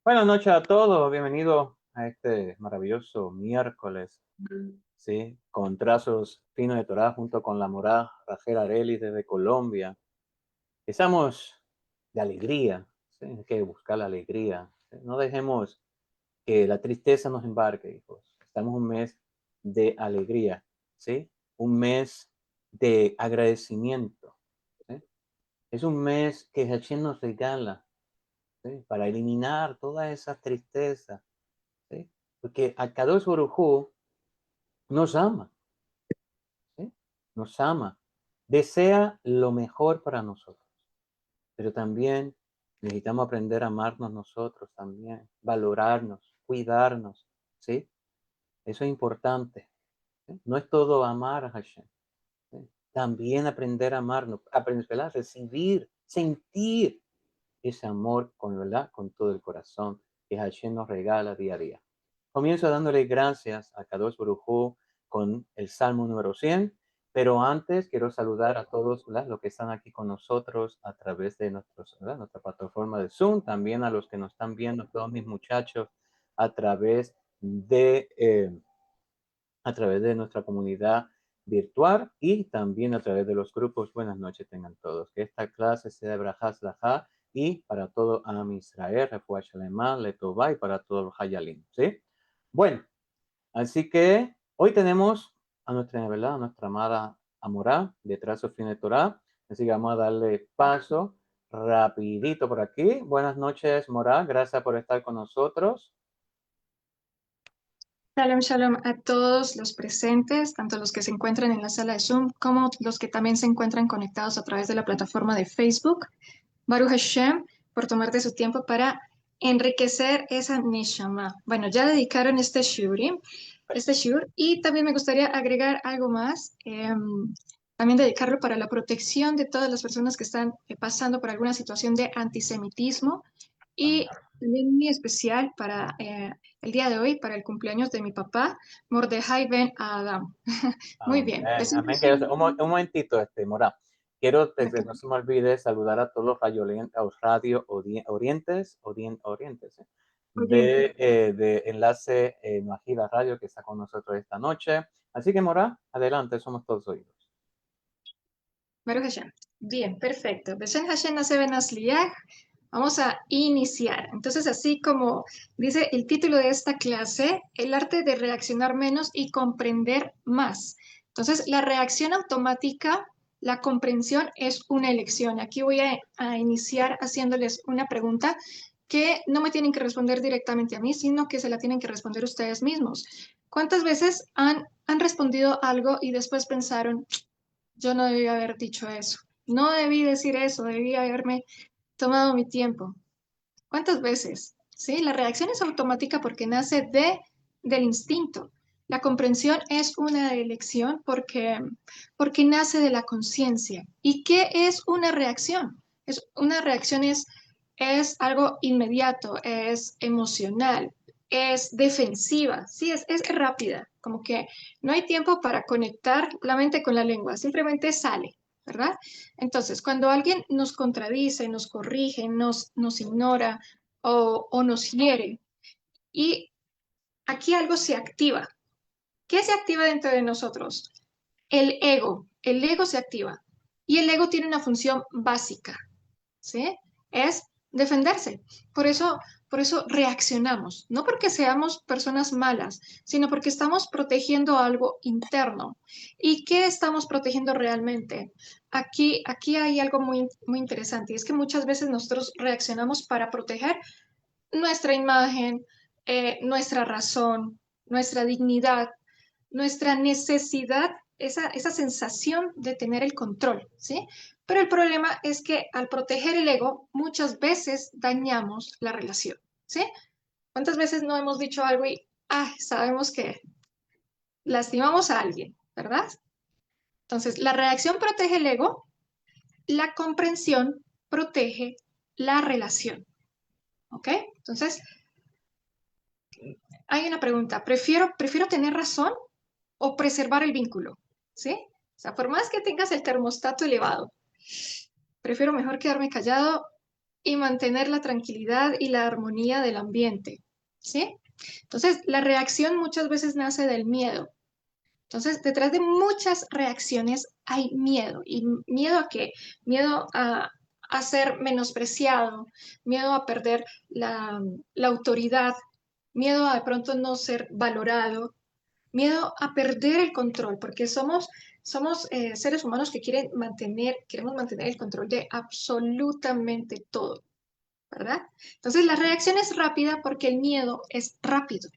Buenas noches a todos, bienvenidos a este maravilloso miércoles, ¿sí? Con trazos finos de Torá junto con la morá Rachel Arelis desde Colombia. Estamos de alegría, ¿sí? Hay que buscar la alegría, ¿sí? No dejemos que la tristeza nos embarque, hijos. Estamos un mes de alegría, ¿sí? Un mes de agradecimiento, ¿sí? Es un mes que Hashem nos regala, ¿sí? Para eliminar toda esa tristeza, ¿sí? Porque Akadosh Baruj Hu nos ama, ¿sí? Nos ama, desea lo mejor para nosotros, pero también necesitamos aprender a amarnos nosotros también, valorarnos, cuidarnos, ¿sí? Eso es importante, ¿sí? No es todo amar a Hashem, ¿sí? También aprender a amarnos, aprender a recibir, sentir ese amor con, ¿verdad? Con todo el corazón que Hashem nos regala día a día. Comienzo dándole gracias a Kadosh Baruj Hu con el Salmo número 100, pero antes quiero saludar a todos, ¿verdad? Los que están aquí con nosotros a través de nuestra plataforma de Zoom, también a los que nos están viendo, todos mis muchachos, a través de, eh, a través de nuestra comunidad virtual y también a través de los grupos. Buenas noches tengan todos. Que esta clase sea de Brajás Lajá y para todo Am Israel, Refuah Shalema, Letová y para todos los Hayalim, ¿sí? Bueno, así que hoy tenemos a nuestra, ¿verdad? A nuestra amada Amorá de Trazo Fin de Torah. Así que vamos a darle paso rapidito por aquí. Buenas noches, Morá. Gracias por estar con nosotros. Shalom, shalom a todos los presentes, tanto los que se encuentran en la sala de Zoom como los que también se encuentran conectados a través de la plataforma de Facebook. Baruch Hashem, por tomarte su tiempo para enriquecer esa neshama. Bueno, ya dedicaron este shiur, y también me gustaría agregar algo más, también dedicarlo para la protección de todas las personas que están pasando por alguna situación de antisemitismo y también muy especial para el día de hoy, para el cumpleaños de mi papá, Mordejai Ben Adam. Muy bien. Amén, amén. Un momentito, Mora. Quiero que no se me olvide saludar a todos los orientes, Oyentes. de Enlace Nuajida Radio que está con nosotros esta noche. Así que, Mora, adelante, somos todos oídos. Baruch Hashem. Bien, perfecto. Beshem Hashem nace Ben Asliach. Vamos a iniciar. Entonces, así como dice el título de esta clase, el arte de reaccionar menos y comprender más. Entonces, la reacción automática, la comprensión es una elección. Aquí voy a iniciar haciéndoles una pregunta que no me tienen que responder directamente a mí, sino que se la tienen que responder ustedes mismos. ¿Cuántas veces han respondido algo y después pensaron, yo no debí haber dicho eso, no debí decir eso, debí haberme tomado mi tiempo? ¿Cuántas veces? ¿Sí? La reacción es automática porque nace del instinto. La comprensión es una elección porque nace de la conciencia. ¿Y qué es una reacción? Una reacción es algo inmediato, es emocional, es defensiva, sí, es rápida, como que no hay tiempo para conectar la mente con la lengua, simplemente sale, ¿verdad? Entonces, cuando alguien nos contradice, nos corrige, nos ignora o nos hiere, y aquí algo se activa. ¿Qué se activa dentro de nosotros? El ego se activa. Y el ego tiene una función básica, ¿sí? Es defenderse. Por eso, por eso reaccionamos, no porque seamos personas malas, sino porque estamos protegiendo algo interno. ¿Y qué estamos protegiendo realmente? Aquí hay algo muy interesante, y es que muchas veces nosotros reaccionamos para proteger nuestra imagen, nuestra razón, nuestra dignidad, nuestra necesidad, esa sensación de tener el control, ¿sí? Pero el problema es que al proteger el ego, muchas veces dañamos la relación, ¿sí? ¿Cuántas veces no hemos dicho algo y sabemos que lastimamos a alguien, ¿verdad? Entonces, la reacción protege el ego, la comprensión protege la relación, ¿ok? Entonces, hay una pregunta, ¿prefiero tener razón o preservar el vínculo? ¿Sí? O sea, por más que tengas el termostato elevado, prefiero mejor quedarme callado y mantener la tranquilidad y la armonía del ambiente, ¿sí? Entonces, la reacción muchas veces nace del miedo. Entonces, detrás de muchas reacciones hay miedo. ¿Y miedo a qué? Miedo a ser menospreciado, miedo a perder la autoridad, miedo a de pronto no ser valorado, miedo a perder el control, porque somos seres humanos que queremos mantener el control de absolutamente todo, ¿verdad? Entonces, la reacción es rápida porque el miedo es rápido,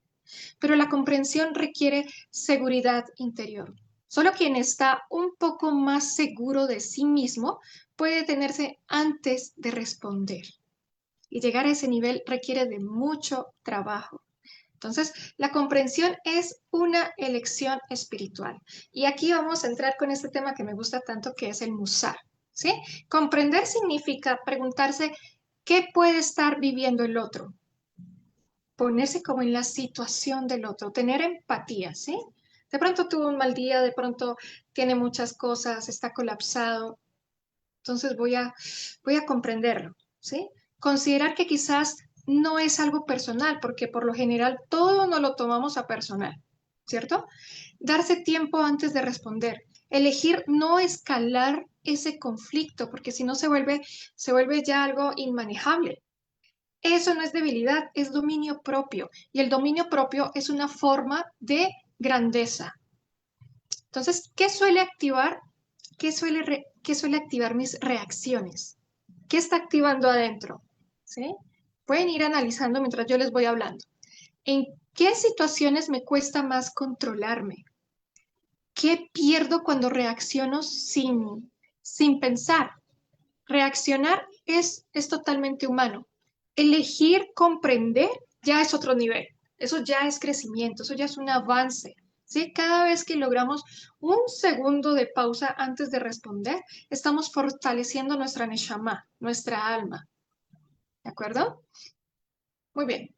pero la comprensión requiere seguridad interior. Solo quien está un poco más seguro de sí mismo puede detenerse antes de responder. Y llegar a ese nivel requiere de mucho trabajo. Entonces, la comprensión es una elección espiritual. Y aquí vamos a entrar con este tema que me gusta tanto, que es el musar, ¿sí? Comprender significa preguntarse qué puede estar viviendo el otro, ponerse como en la situación del otro, tener empatía, ¿sí? De pronto tuvo un mal día, de pronto tiene muchas cosas, está colapsado, entonces voy a comprenderlo, ¿sí? Considerar que quizás no es algo personal, porque por lo general todo no lo tomamos a personal, ¿cierto? Darse tiempo antes de responder, elegir no escalar ese conflicto, porque si no se vuelve ya algo inmanejable. Eso no es debilidad, es dominio propio. Y el dominio propio es una forma de grandeza. Entonces, ¿qué suele activar? ¿Qué suele activar mis reacciones? ¿Qué está activando adentro? ¿Sí? Pueden ir analizando mientras yo les voy hablando. ¿En qué situaciones me cuesta más controlarme? ¿Qué pierdo cuando reacciono sin pensar? Reaccionar es totalmente humano. Elegir comprender ya es otro nivel. Eso ya es crecimiento, eso ya es un avance. ¿Sí? Cada vez que logramos un segundo de pausa antes de responder, estamos fortaleciendo nuestra neshama, nuestra alma. ¿De acuerdo? Muy bien.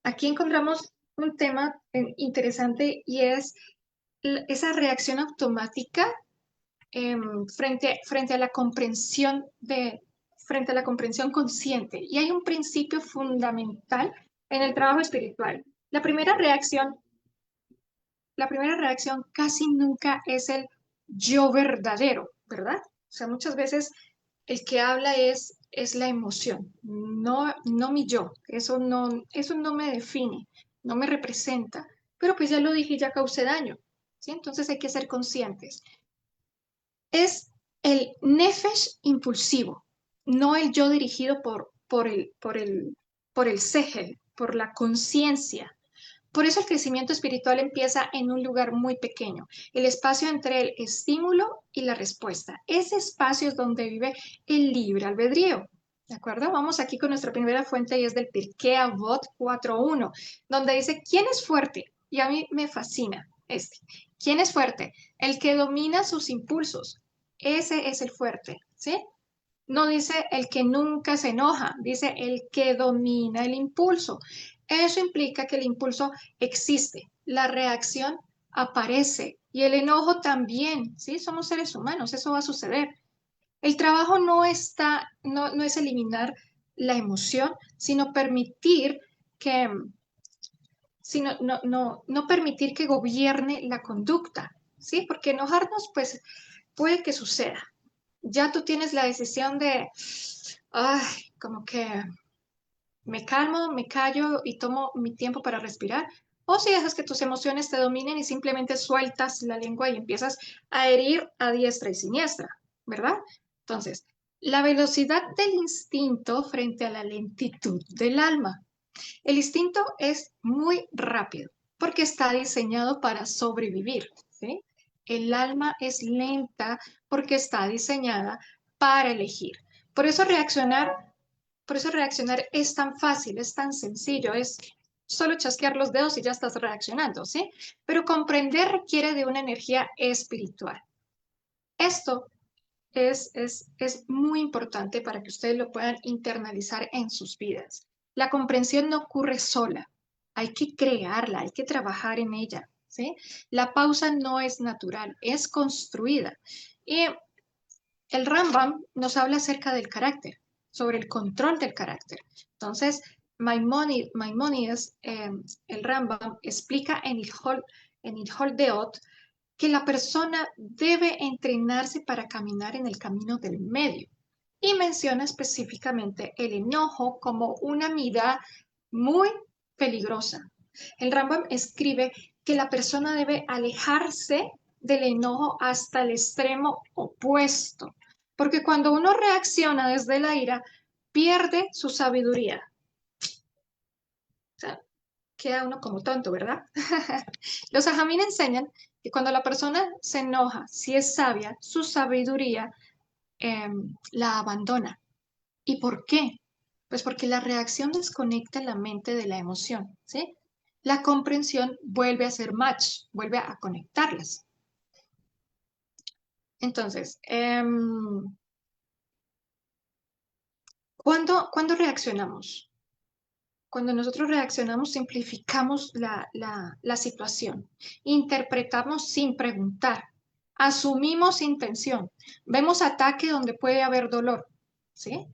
Aquí encontramos un tema interesante y es esa reacción automática frente a la comprensión frente a la comprensión consciente. Y hay un principio fundamental en el trabajo espiritual. La primera reacción casi nunca es el yo verdadero, ¿verdad? O sea, muchas veces el que habla es la emoción, no mi yo. Eso no me define, no me representa. Pero pues ya lo dije, ya causé daño, ¿sí? Entonces hay que ser conscientes. Es el nefesh impulsivo, no el yo dirigido por el sehel, por la conciencia. Por eso el crecimiento espiritual empieza en un lugar muy pequeño, el espacio entre el estímulo y la respuesta. Ese espacio es donde vive el libre albedrío. ¿De acuerdo? Vamos aquí con nuestra primera fuente y es del Pirkei Avot 4.1, donde dice, ¿quién es fuerte? Y a mí me fascina este. ¿Quién es fuerte? El que domina sus impulsos. Ese es el fuerte, ¿sí? No dice el que nunca se enoja, dice el que domina el impulso. Eso implica que el impulso existe, la reacción aparece y el enojo también, ¿sí? Somos seres humanos, eso va a suceder. El trabajo no es eliminar la emoción, sino permitir que, no permitir que gobierne la conducta, ¿sí? Porque enojarnos, pues, puede que suceda. Ya tú tienes la decisión de, ay, como que me calmo, me callo y tomo mi tiempo para respirar. O si dejas que tus emociones te dominen y simplemente sueltas la lengua y empiezas a herir a diestra y siniestra, ¿verdad? Entonces, la velocidad del instinto frente a la lentitud del alma. El instinto es muy rápido porque está diseñado para sobrevivir, ¿sí? El alma es lenta porque está diseñada para elegir. Por eso reaccionar, por eso reaccionar es tan fácil, es tan sencillo, es solo chasquear los dedos y ya estás reaccionando, ¿sí? Pero comprender requiere de una energía espiritual. Esto es muy importante para que ustedes lo puedan internalizar en sus vidas. La comprensión no ocurre sola, hay que crearla, hay que trabajar en ella, ¿sí? La pausa no es natural, es construida. Y el Rambam nos habla acerca del carácter. sobre el control del carácter. Entonces, Maimónides, el Rambam, explica en el Hol Deot que la persona debe entrenarse para caminar en el camino del medio y menciona específicamente el enojo como una mirada muy peligrosa. El Rambam escribe que la persona debe alejarse del enojo hasta el extremo opuesto, porque cuando uno reacciona desde la ira, pierde su sabiduría. O sea, queda uno como tonto, ¿verdad? Los ajamín enseñan que cuando la persona se enoja, si es sabia, su sabiduría la abandona. ¿Y por qué? Pues porque la reacción desconecta la mente de la emoción, ¿sí? La comprensión vuelve a ser match, vuelve a conectarlas. Entonces, ¿cuándo reaccionamos? Cuando nosotros reaccionamos, simplificamos la situación, interpretamos sin preguntar, asumimos intención, vemos ataque donde puede haber dolor, ¿sí?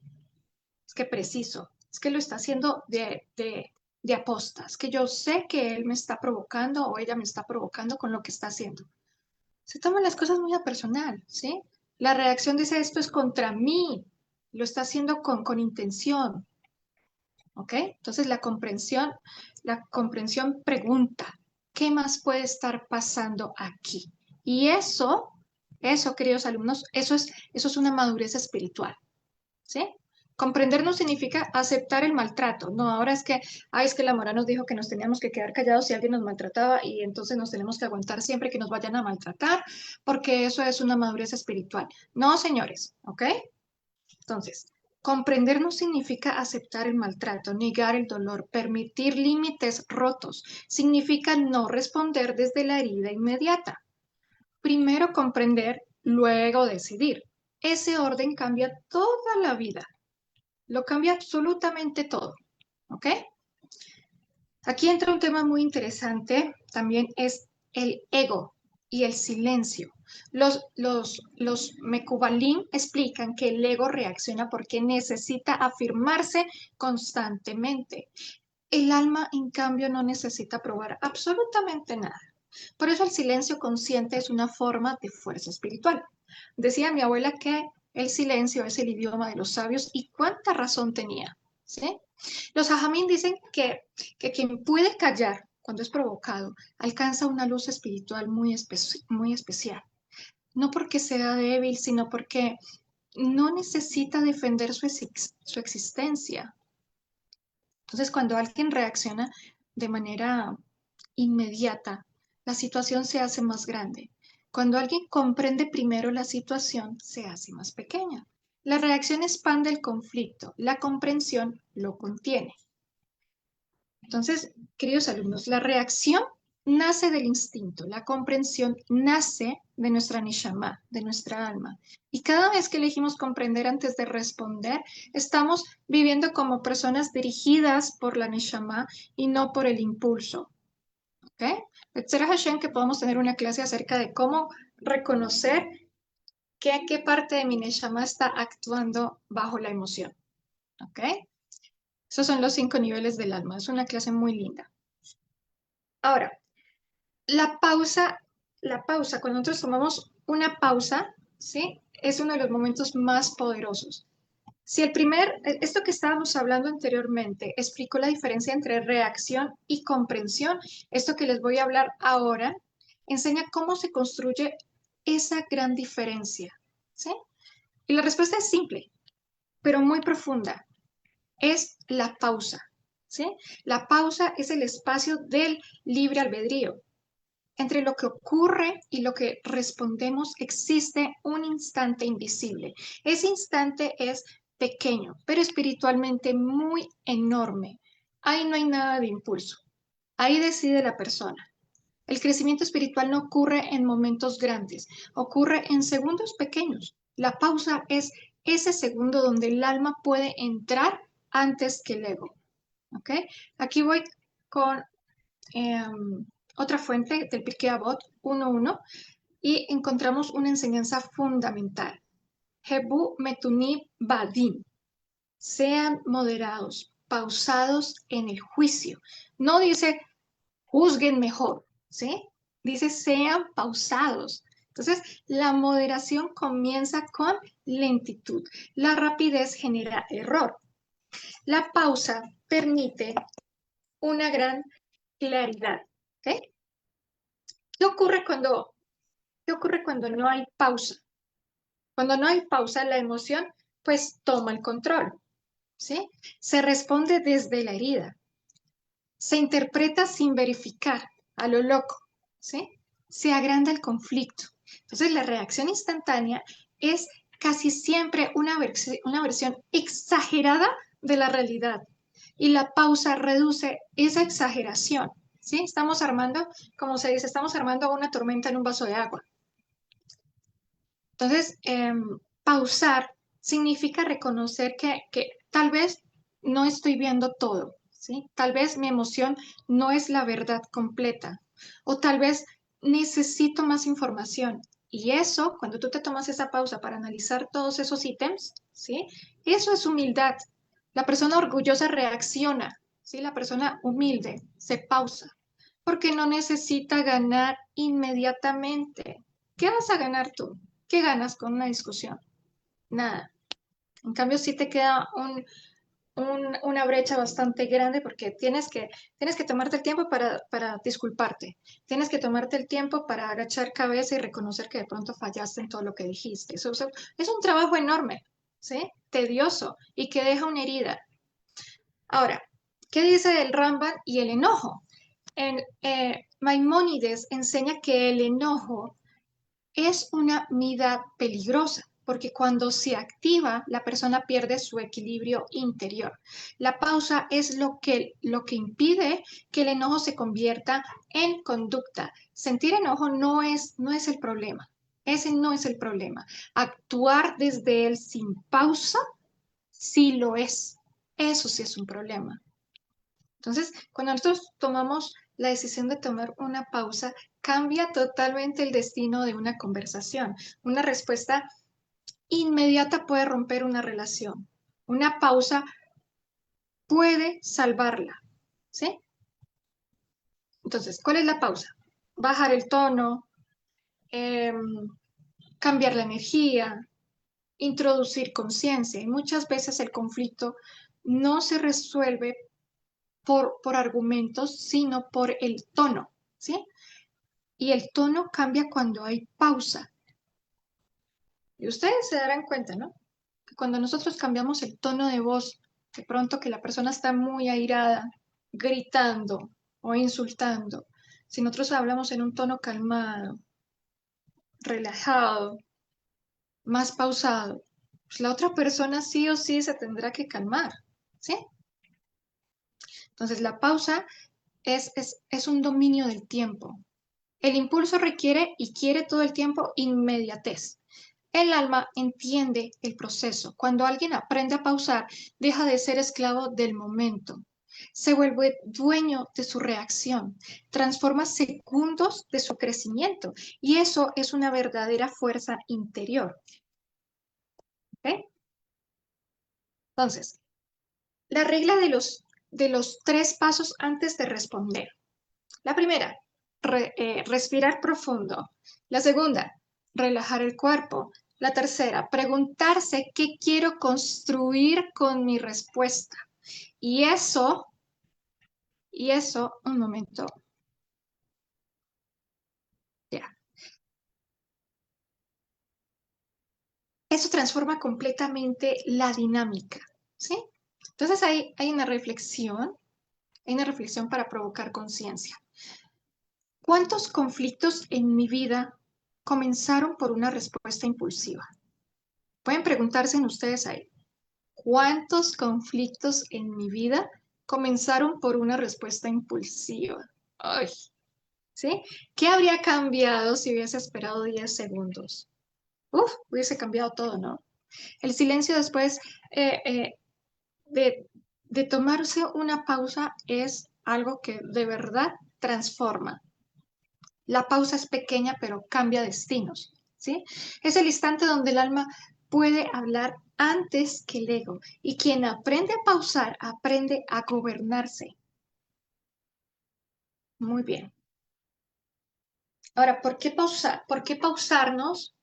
Es que preciso, es que lo está haciendo de aposta, es que yo sé que él me está provocando o ella me está provocando con lo que está haciendo. Se toman las cosas muy a personal, ¿sí? La reacción dice esto es contra mí, lo está haciendo con intención, ¿ok? Entonces la comprensión pregunta, ¿qué más puede estar pasando aquí? Y eso, queridos alumnos, eso es una madurez espiritual, ¿sí? Comprender no significa aceptar el maltrato. No, ahora es que, ay, es que la Mora nos dijo que nos teníamos que quedar callados si alguien nos maltrataba y entonces nos tenemos que aguantar siempre que nos vayan a maltratar, porque eso es una madurez espiritual. No, señores, ¿ok? Entonces, comprender no significa aceptar el maltrato, negar el dolor, permitir límites rotos. Significa no responder desde la herida inmediata. Primero comprender, luego decidir. Ese orden cambia toda la vida. Lo cambia absolutamente todo. ¿Ok? Aquí entra un tema muy interesante. También es el ego y el silencio. Los Mekubalim explican que el ego reacciona porque necesita afirmarse constantemente. El alma, en cambio, no necesita probar absolutamente nada. Por eso el silencio consciente es una forma de fuerza espiritual. Decía mi abuela que el silencio es el idioma de los sabios y cuánta razón tenía. ¿Sí? Los ajamín dicen que quien puede callar cuando es provocado alcanza una luz espiritual muy especial. No porque sea débil, sino porque no necesita defender su existencia. Entonces, cuando alguien reacciona de manera inmediata, la situación se hace más grande. Cuando alguien comprende primero la situación, se hace más pequeña. La reacción expande el conflicto, la comprensión lo contiene. Entonces, queridos alumnos, la reacción nace del instinto, la comprensión nace de nuestra neshama, de nuestra alma. Y cada vez que elegimos comprender antes de responder, estamos viviendo como personas dirigidas por la neshama y no por el impulso. ¿Ok? Etcétera Hashem, que podamos tener una clase acerca de cómo reconocer qué parte de mi neshama está actuando bajo la emoción. ¿Ok? Esos son los 5 niveles del alma. Es una clase muy linda. Ahora, la pausa, cuando nosotros tomamos una pausa, ¿sí? Es uno de los momentos más poderosos. Si esto que estábamos hablando anteriormente explicó la diferencia entre reacción y comprensión, esto que les voy a hablar ahora enseña cómo se construye esa gran diferencia, ¿sí? Y la respuesta es simple, pero muy profunda. Es la pausa, ¿sí? La pausa es el espacio del libre albedrío. Entre lo que ocurre y lo que respondemos existe un instante invisible. Ese instante es pequeño, pero espiritualmente muy enorme. Ahí no hay nada de impulso. Ahí decide la persona. El crecimiento espiritual no ocurre en momentos grandes, ocurre en segundos pequeños. La pausa es ese segundo donde el alma puede entrar antes que el ego. ¿Ok? Aquí voy con otra fuente del Pirkei Avot 1.1 y encontramos una enseñanza fundamental. Hebu metuni badim. sean moderados, pausados en el juicio. No dice juzguen mejor, ¿sí? Dice sean pausados. Entonces, la moderación comienza con lentitud. La rapidez genera error. La pausa permite una gran claridad. ¿Ok? ¿Qué ocurre cuando no hay pausa? Cuando no hay pausa, la emoción pues toma el control, ¿sí? Se responde desde la herida, se interpreta sin verificar, a lo loco, ¿sí? Se agranda el conflicto. Entonces, la reacción instantánea es casi siempre una versión exagerada de la realidad. Y la pausa reduce esa exageración, ¿sí? Estamos armando, como se dice, estamos armando una tormenta en un vaso de agua. Entonces, pausar significa reconocer que tal vez no estoy viendo todo, ¿sí? Tal vez mi emoción no es la verdad completa o tal vez necesito más información. Y eso, cuando tú te tomas esa pausa para analizar todos esos ítems, ¿sí? Eso es humildad. La persona orgullosa reacciona, ¿sí? La persona humilde se pausa porque no necesita ganar inmediatamente. ¿Qué vas a ganar tú? ¿Qué ganas con una discusión? Nada. En cambio, sí te queda una brecha bastante grande porque tienes que tomarte el tiempo para disculparte. Tienes que tomarte el tiempo para agachar cabeza y reconocer que de pronto fallaste en todo lo que dijiste. Eso es un trabajo enorme, ¿sí? Tedioso y que deja una herida. Ahora, ¿qué dice el Ramban y el enojo? Maimónides enseña que el enojo es una mida peligrosa, porque cuando se activa, la persona pierde su equilibrio interior. La pausa es lo que impide que el enojo se convierta en conducta. Sentir enojo no es el problema. Ese no es el problema. Actuar desde él sin pausa sí lo es. Eso sí es un problema. Entonces, cuando nosotros tomamos la decisión de tomar una pausa, cambia totalmente el destino de una conversación. Una respuesta inmediata puede romper una relación. Una pausa puede salvarla, ¿sí? Entonces, ¿cuál es la pausa? Bajar el tono, eh, cambiar la energía, introducir conciencia. Y muchas veces el conflicto no se resuelve por argumentos, sino por el tono, ¿sí? Y el tono cambia cuando hay pausa. Y ustedes se darán cuenta, ¿no? Que cuando nosotros cambiamos el tono de voz, de pronto que la persona está muy airada, gritando o insultando, si nosotros hablamos en un tono calmado, relajado, más pausado, pues la otra persona sí o sí se tendrá que calmar, ¿sí? Entonces la pausa es un dominio del tiempo. El impulso requiere y quiere todo el tiempo inmediatez. El alma entiende el proceso. Cuando alguien aprende a pausar, deja de ser esclavo del momento. Se vuelve dueño de su reacción, transforma segundos de su crecimiento y eso es una verdadera fuerza interior. ¿Ok? Entonces, la regla de los 3 pasos antes de responder. La primera, respirar profundo. La segunda, relajar el cuerpo. La tercera, preguntarse qué quiero construir con mi respuesta. Y un momento, ya. Eso transforma completamente la dinámica, ¿sí? Entonces hay una reflexión para provocar conciencia. ¿Cuántos conflictos en mi vida comenzaron por una respuesta impulsiva? Pueden preguntarse en ustedes ahí. ¿Cuántos conflictos en mi vida comenzaron por una respuesta impulsiva? Ay, ¿sí? ¿Qué habría cambiado si hubiese esperado 10 segundos? Uf, hubiese cambiado todo, ¿no? El silencio después eh, eh, de, de tomarse una pausa es algo que de verdad transforma. La pausa es pequeña, pero cambia destinos, ¿sí? Es el instante donde el alma puede hablar antes que el ego. Y quien aprende a pausar, aprende a gobernarse. Muy bien. Ahora, ¿por qué pausar? ¿Por qué pausarnos?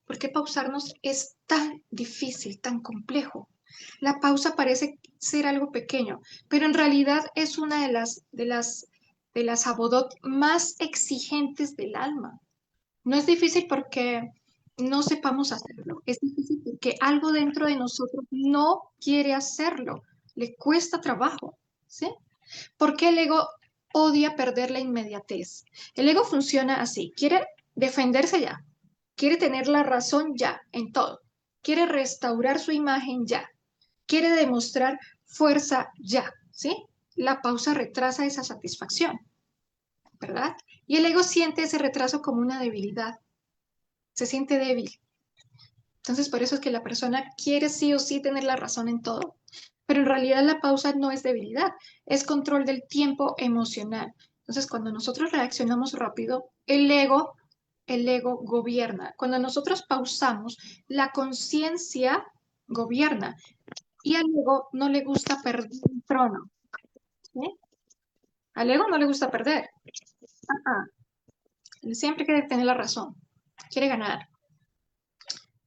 ¿Por qué pausarnos es tan difícil, tan complejo? La pausa parece ser algo pequeño, pero en realidad es una de las abodot más exigentes del alma. No es difícil porque no sepamos hacerlo, es difícil porque algo dentro de nosotros no quiere hacerlo, le cuesta trabajo, ¿sí? ¿Por qué el ego odia perder la inmediatez? El ego funciona así, quiere defenderse ya, quiere tener la razón ya en todo, quiere restaurar su imagen ya, quiere demostrar fuerza ya, ¿sí? La pausa retrasa esa satisfacción, ¿verdad? Y el ego siente ese retraso como una debilidad, se siente débil. Entonces, por eso es que la persona quiere sí o sí tener la razón en todo. Pero en realidad la pausa no es debilidad, es control del tiempo emocional. Entonces, cuando nosotros reaccionamos rápido, el ego gobierna. Cuando nosotros pausamos, la conciencia gobierna. Y al ego no le gusta perder el trono. ¿Sí? Al ego no le gusta perder. Ah, él siempre quiere tener la razón. Quiere ganar.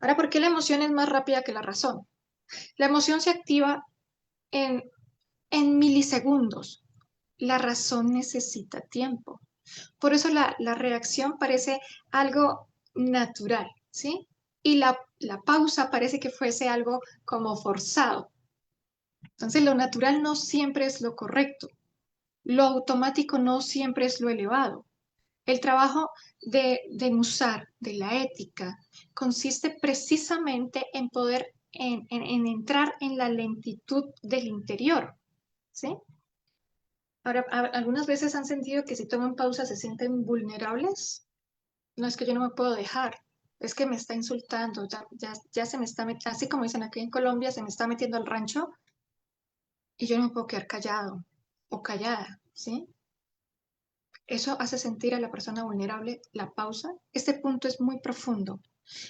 Ahora, ¿por qué la emoción es más rápida que la razón? La emoción se activa en, en milisegundos. La razón necesita tiempo. Por eso la reacción parece algo natural, ¿sí? Y la pausa parece que fuese algo como forzado. Entonces, lo natural no siempre es lo correcto. Lo automático no siempre es lo elevado. El trabajo de Musar, de la ética, consiste precisamente en poder, en entrar en la lentitud del interior, ¿sí? Ahora, algunas veces han sentido que si toman pausa se sienten vulnerables. No es que yo no me puedo dejar, es que me está insultando, ya se me está metiendo, así como dicen aquí en Colombia, se me está metiendo al rancho y yo no me puedo quedar callado o callada, ¿sí? Eso hace sentir a la persona vulnerable la pausa. Este punto es muy profundo.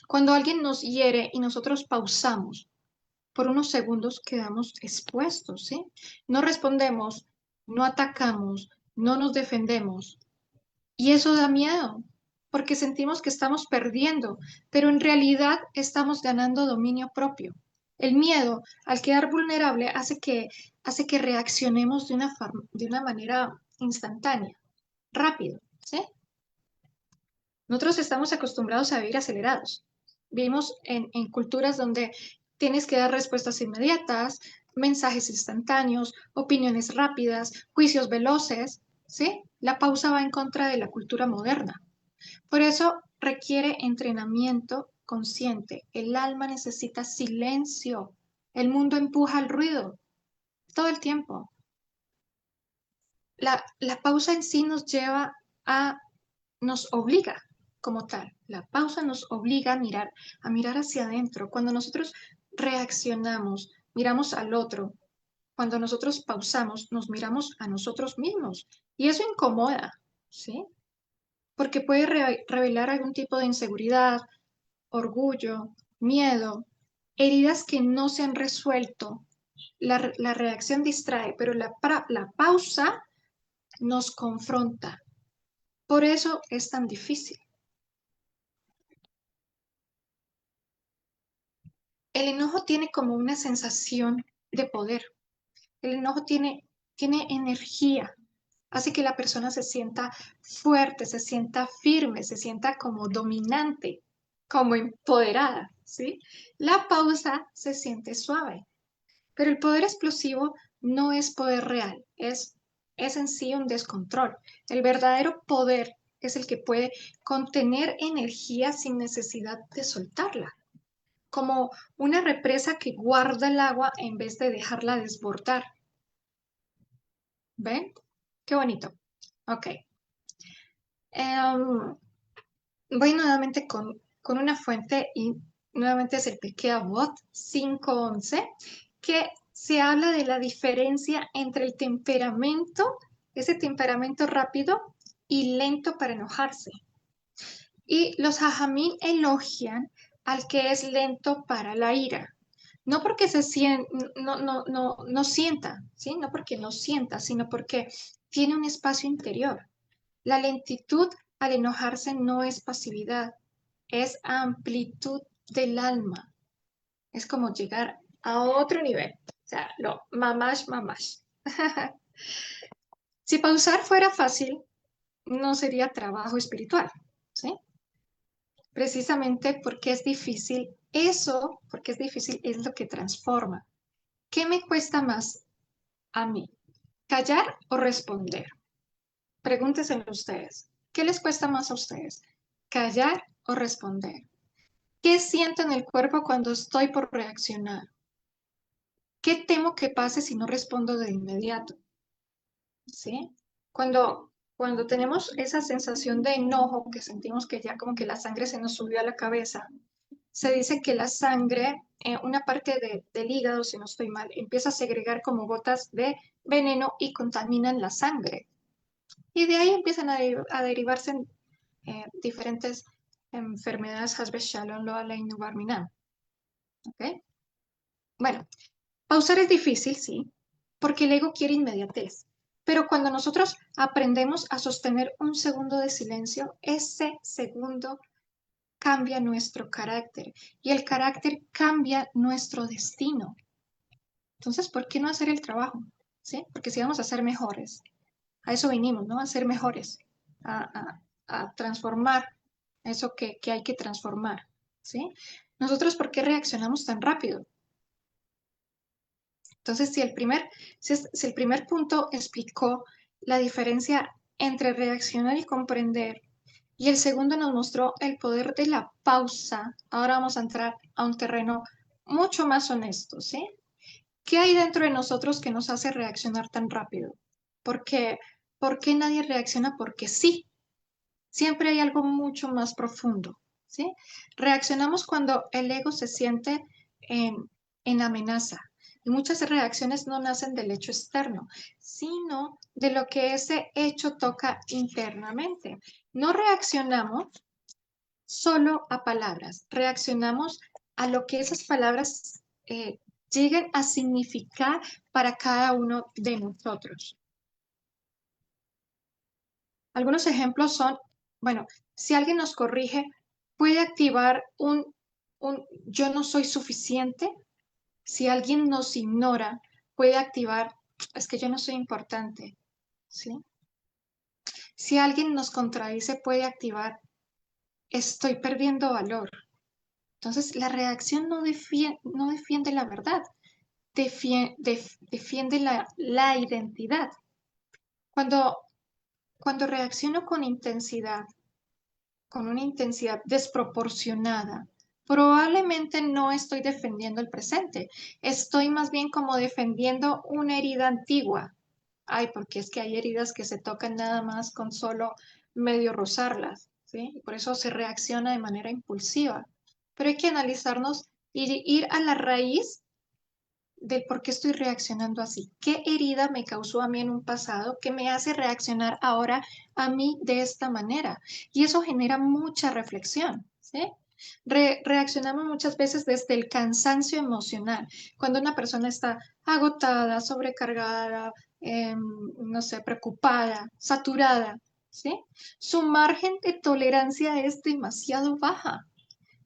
Cuando alguien nos hiere y nosotros pausamos, por unos segundos quedamos expuestos, ¿sí? No respondemos, no atacamos, no nos defendemos. Y eso da miedo, porque sentimos que estamos perdiendo, pero en realidad estamos ganando dominio propio. El miedo, al quedar vulnerable, hace que reaccionemos de una manera instantánea, rápido, ¿sí? Nosotros estamos acostumbrados a vivir acelerados. Vivimos en culturas donde tienes que dar respuestas inmediatas, mensajes instantáneos, opiniones rápidas, juicios veloces, ¿sí? La pausa va en contra de la cultura moderna. Por eso requiere entrenamiento consciente. El alma necesita silencio. El mundo empuja al ruido todo el tiempo. La pausa en sí nos obliga como tal. La pausa nos obliga a mirar hacia adentro. Cuando nosotros reaccionamos, miramos al otro. Cuando nosotros pausamos, nos miramos a nosotros mismos. Y eso incomoda, ¿sí? Porque puede revelar algún tipo de inseguridad, orgullo, miedo, heridas que no se han resuelto. La reacción distrae, pero la pausa nos confronta. Por eso es tan difícil. El enojo tiene como una sensación de poder. El enojo tiene energía. Hace que la persona se sienta fuerte, se sienta firme, se sienta como dominante, como empoderada, ¿sí? La pausa se siente suave. Pero el poder explosivo no es poder real, es en sí un descontrol. El verdadero poder es el que puede contener energía sin necesidad de soltarla, como una represa que guarda el agua en vez de dejarla desbordar. ¿Ven? Qué bonito. Ok. Voy nuevamente con una fuente y nuevamente es el Pirkei Avot 5:11, que se habla de la diferencia entre el temperamento, ese temperamento rápido y lento para enojarse. Y los Jajamín elogian al que es lento para la ira. No porque no sienta, ¿sí? No porque no sienta, sino porque tiene un espacio interior. La lentitud al enojarse no es pasividad, es amplitud del alma. Es como llegar a otro nivel. O sea, lo mamash, mamash. Si pausar fuera fácil, no sería trabajo espiritual, ¿sí? Precisamente porque es difícil, porque es difícil, es lo que transforma. ¿Qué me cuesta más a mí? ¿Callar o responder? Pregúntense ustedes. ¿Qué les cuesta más a ustedes? ¿Callar o responder? ¿Qué siento en el cuerpo cuando estoy por reaccionar? ¿Qué temo que pase si no respondo de inmediato? ¿Sí? Cuando tenemos esa sensación de enojo, que sentimos que ya como que la sangre se nos subió a la cabeza, se dice que la sangre, una parte del hígado, si no estoy mal, empieza a segregar como gotas de veneno y contaminan la sangre. Y de ahí empiezan a derivarse diferentes enfermedades, Hasbe Shalom, Lo Aleinu Barminan. ¿Ok? Bueno, pausar es difícil, sí, porque el ego quiere inmediatez. Pero cuando nosotros aprendemos a sostener un segundo de silencio, ese segundo cambia nuestro carácter y el carácter cambia nuestro destino. Entonces, ¿por qué no hacer el trabajo? ¿Sí? Porque si vamos a ser mejores, a eso vinimos, ¿no? A ser mejores, a transformar eso que hay que transformar, ¿sí? Nosotros, ¿por qué reaccionamos tan rápido? Entonces, si el primer punto explicó la diferencia entre reaccionar y comprender, y el segundo nos mostró el poder de la pausa, ahora vamos a entrar a un terreno mucho más honesto, ¿sí? ¿Qué hay dentro de nosotros que nos hace reaccionar tan rápido? Porque, ¿por qué nadie reacciona? Porque sí, siempre hay algo mucho más profundo, ¿sí? Reaccionamos cuando el ego se siente en, en amenaza. Y muchas reacciones no nacen del hecho externo, sino de lo que ese hecho toca internamente. No reaccionamos solo a palabras, reaccionamos a lo que esas palabras lleguen a significar para cada uno de nosotros. Algunos ejemplos son, bueno, si alguien nos corrige, puede activar un yo no soy suficiente. Si alguien nos ignora, puede activar es que yo no soy importante, ¿sí? Si alguien nos contradice, puede activar estoy perdiendo valor. Entonces, la reacción no defiende la verdad, defiende la identidad. Cuando, cuando reacciono con una intensidad desproporcionada, probablemente no estoy defendiendo el presente, estoy más bien como defendiendo una herida antigua. Ay, porque es que hay heridas que se tocan nada más con solo medio rozarlas, ¿sí? Y por eso se reacciona de manera impulsiva. Pero hay que analizarnos y ir a la raíz del por qué estoy reaccionando así. ¿Qué herida me causó a mí en un pasado que me hace reaccionar ahora a mí de esta manera? Y eso genera mucha reflexión, ¿sí? Reaccionamos muchas veces desde el cansancio emocional. Cuando una persona está agotada, sobrecargada, no sé, preocupada, saturada, ¿sí? Su margen de tolerancia es demasiado baja.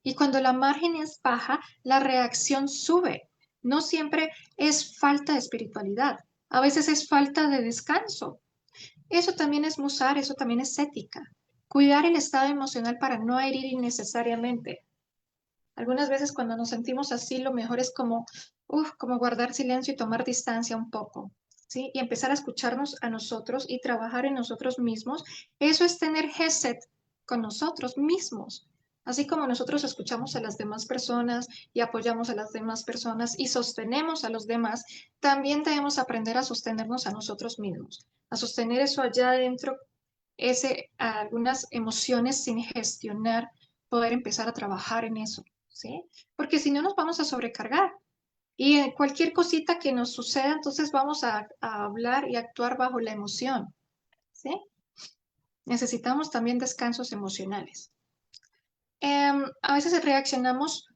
Y cuando la margen es baja, la reacción sube. No siempre es falta de espiritualidad, a veces es falta de descanso. Eso también es musar, eso también es ética. Cuidar el estado emocional para no herir innecesariamente. Algunas veces cuando nos sentimos así, lo mejor es como guardar silencio y tomar distancia un poco, ¿sí? Y empezar a escucharnos a nosotros y trabajar en nosotros mismos. Eso es tener Gesed con nosotros mismos. Así como nosotros escuchamos a las demás personas y apoyamos a las demás personas y sostenemos a los demás, también debemos aprender a sostenernos a nosotros mismos, a sostener eso allá adentro, algunas emociones sin gestionar, poder empezar a trabajar en eso. ¿Sí? Porque si no nos vamos a sobrecargar. Y cualquier cosita que nos suceda, entonces vamos a hablar y actuar bajo la emoción. ¿Sí? Necesitamos también descansos emocionales. A veces reaccionamos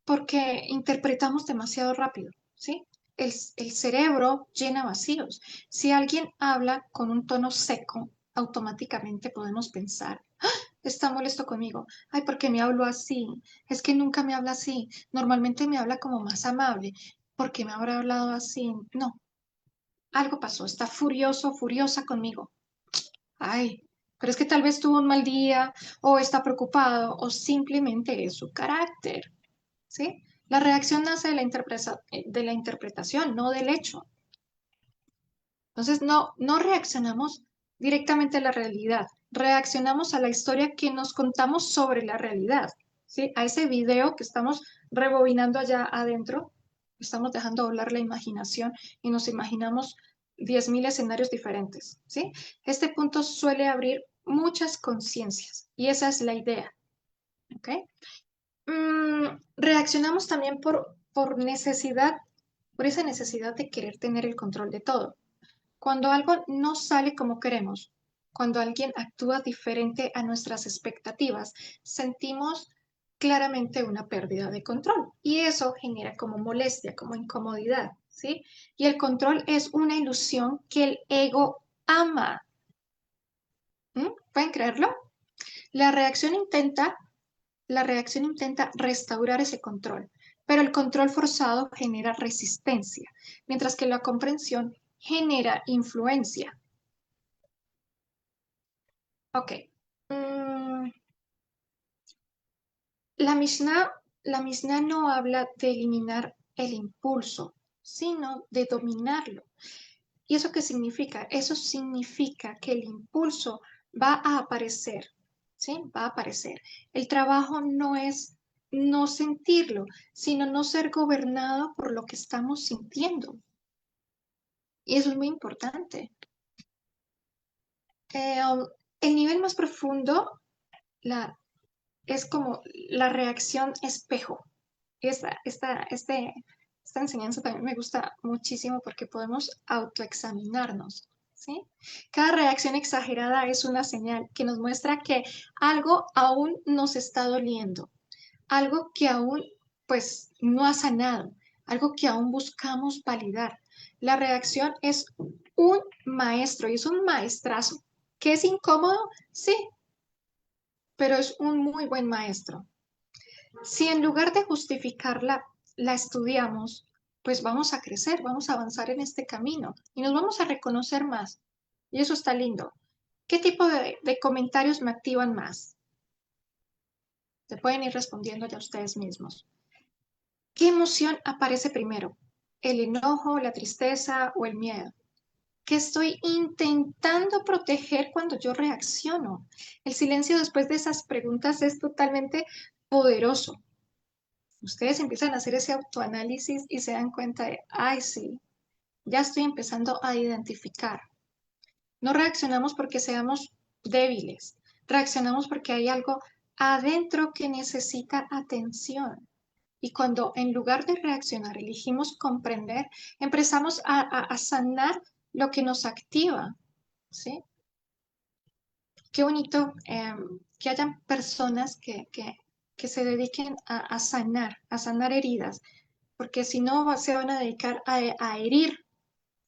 porque interpretamos demasiado rápido, ¿sí? El cerebro llena vacíos. Si alguien habla con un tono seco, automáticamente podemos pensar, "¡Ah! Está molesto conmigo. Ay, ¿por qué me habló así? Es que nunca me habla así. Normalmente me habla como más amable. ¿Por qué me habrá hablado así? No, algo pasó. Está furioso, furiosa conmigo. Ay, pero es que tal vez tuvo un mal día, o está preocupado, o simplemente es su carácter. ¿Sí? La reacción nace de la interpretación, no del hecho. Entonces, no reaccionamos directamente a la realidad, reaccionamos a la historia que nos contamos sobre la realidad, ¿sí? A ese video que estamos rebobinando allá adentro, estamos dejando volar la imaginación y nos imaginamos 10.000 escenarios diferentes, ¿sí? Este punto suele abrir muchas conciencias y esa es la idea, ¿ok? Reaccionamos también por necesidad, por esa necesidad de querer tener el control de todo. Cuando algo no sale como queremos, cuando alguien actúa diferente a nuestras expectativas, sentimos claramente una pérdida de control y eso genera como molestia, como incomodidad, ¿sí? Y el control es una ilusión que el ego ama. ¿Pueden creerlo? La reacción intenta La reacción intenta restaurar ese control, pero el control forzado genera resistencia, mientras que la comprensión genera influencia. Ok. Mm, la Mishnah, la Mishnah no habla de eliminar el impulso, sino de dominarlo. ¿Y eso qué significa? Eso significa que el impulso va a aparecer, ¿sí? Va a aparecer. El trabajo no es no sentirlo, sino no ser gobernado por lo que estamos sintiendo. Y eso es muy importante. Um, el nivel más profundo la, es como la reacción espejo. Esta enseñanza también me gusta muchísimo porque podemos autoexaminarnos, ¿sí? Cada reacción exagerada es una señal que nos muestra que algo aún nos está doliendo, algo que aún pues no ha sanado, algo que aún buscamos validar. La reacción es un maestro y es un maestrazo. ¿Que es incómodo? Sí, pero es un muy buen maestro. Si en lugar de justificarla, la estudiamos, pues vamos a crecer, vamos a avanzar en este camino y nos vamos a reconocer más. Y eso está lindo. ¿Qué tipo de comentarios me activan más? Se pueden ir respondiendo ya ustedes mismos. ¿Qué emoción aparece primero? ¿El enojo, la tristeza o el miedo? ¿Qué estoy intentando proteger cuando yo reacciono? El silencio después de esas preguntas es totalmente poderoso. Ustedes empiezan a hacer ese autoanálisis y se dan cuenta de, ay, sí, ya estoy empezando a identificar. No reaccionamos porque seamos débiles, reaccionamos porque hay algo adentro que necesita atención. Y cuando en lugar de reaccionar elegimos comprender, empezamos a sanar lo que nos activa, ¿sí? Qué bonito que hayan personas que se dediquen a sanar heridas, porque si no se van a dedicar a herir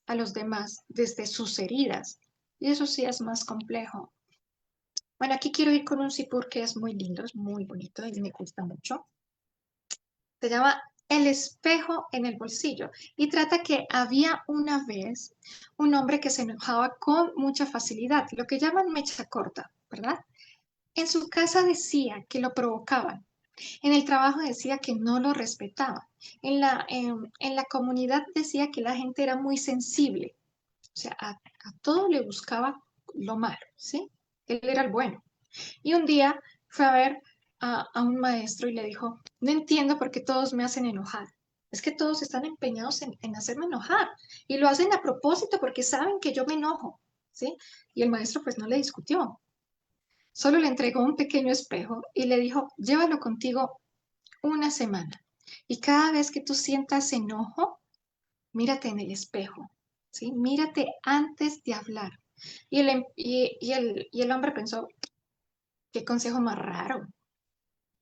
a los demás desde sus heridas. Y eso sí es más complejo. Bueno, aquí quiero ir con un sipur que es muy lindo, es muy bonito y me gusta mucho. Se llama El espejo en el bolsillo y trata que había una vez un hombre que se enojaba con mucha facilidad, lo que llaman mecha corta, ¿verdad? En su casa decía que lo provocaban. En el trabajo decía que no lo respetaba. En la comunidad decía que la gente era muy sensible. O sea, a todo le buscaba lo malo, ¿sí? Él era el bueno. Y un día fue a ver a un maestro y le dijo, no entiendo por qué todos me hacen enojar. Es que todos están empeñados en hacerme enojar. Y lo hacen a propósito porque saben que yo me enojo, ¿sí? Y el maestro pues no le discutió. Solo le entregó un pequeño espejo y le dijo, llévalo contigo una semana. Y cada vez que tú sientas enojo, mírate en el espejo, ¿sí? Mírate antes de hablar. Y el hombre pensó, qué consejo más raro.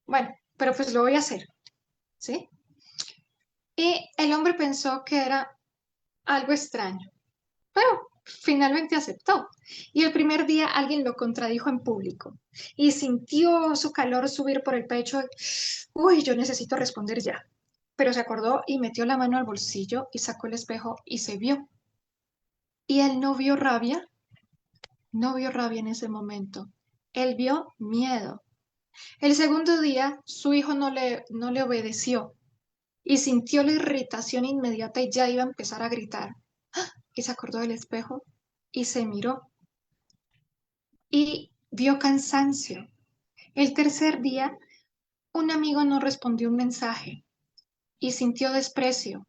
Bueno, pero pues lo voy a hacer, ¿sí? Y el hombre pensó que era algo extraño, pero finalmente aceptó. Y el primer día alguien lo contradijo en público y sintió su calor subir por el pecho. Uy, yo necesito responder ya. Pero se acordó y metió la mano al bolsillo y sacó el espejo y se vio. Y él no vio rabia en ese momento. Él vio miedo. El segundo día su hijo no le obedeció y sintió la irritación inmediata y ya iba a empezar a gritar. Y se acordó del espejo y se miró y vio cansancio. El tercer día, un amigo no respondió un mensaje y sintió desprecio.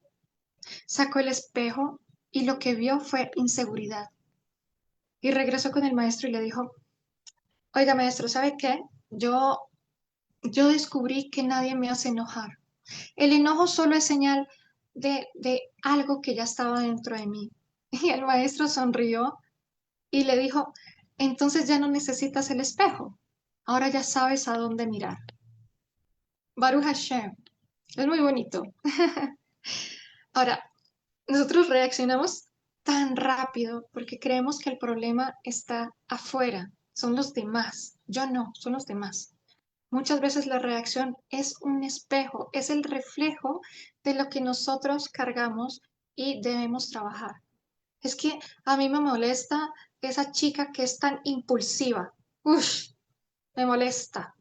Sacó el espejo y lo que vio fue inseguridad. Y regresó con el maestro y le dijo, oiga maestro, ¿sabe qué? Yo descubrí que nadie me hace enojar. El enojo solo es señal de algo que ya estaba dentro de mí. Y el maestro sonrió y le dijo, entonces ya no necesitas el espejo. Ahora ya sabes a dónde mirar. Baruch Hashem. Es muy bonito. Ahora, nosotros reaccionamos tan rápido porque creemos que el problema está afuera, son los demás. Yo no, son los demás. Muchas veces la reacción es un espejo, es el reflejo de lo que nosotros cargamos y debemos trabajar. Es que a mí me molesta esa chica que es tan impulsiva. Uf, me molesta.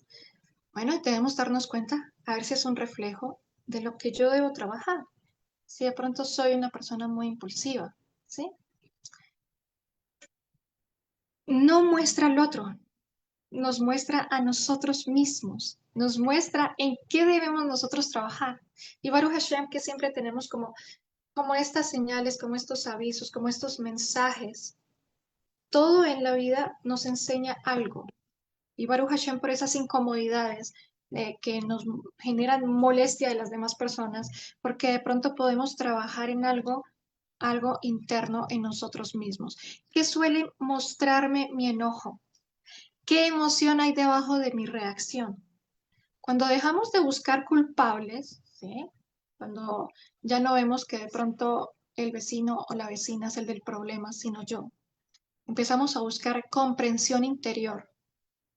Bueno, debemos darnos cuenta a ver si es un reflejo de lo que yo debo trabajar. Si de pronto soy una persona muy impulsiva, ¿sí? No muestra al otro, nos muestra a nosotros mismos, nos muestra en qué debemos nosotros trabajar. Y Baruch Hashem, que siempre tenemos como estas señales, como estos avisos, como estos mensajes. Todo en la vida nos enseña algo. Y Baruch Hashem por esas incomodidades que nos generan molestia de las demás personas, porque de pronto podemos trabajar en algo interno en nosotros mismos. ¿Qué suele mostrarme mi enojo? ¿Qué emoción hay debajo de mi reacción? Cuando dejamos de buscar culpables, ¿sí? Cuando ya no vemos que de pronto el vecino o la vecina es el del problema, sino yo, empezamos a buscar comprensión interior.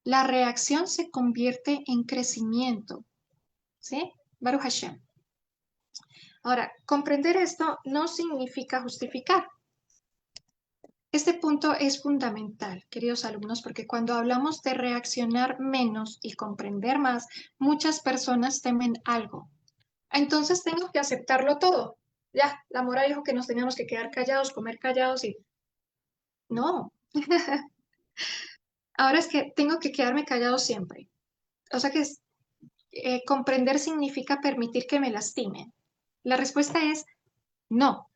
La reacción se convierte en crecimiento, ¿sí? Baruch Hashem. Ahora, comprender esto no significa justificar. Este punto es fundamental, queridos alumnos, porque cuando hablamos de reaccionar menos y comprender más, muchas personas temen algo. Entonces tengo que aceptarlo todo. Ya, la mora dijo que nos teníamos que quedar callados, comer callados y... No, ahora es que tengo que quedarme callado siempre. O sea que comprender significa permitir que me lastimen. La respuesta es no,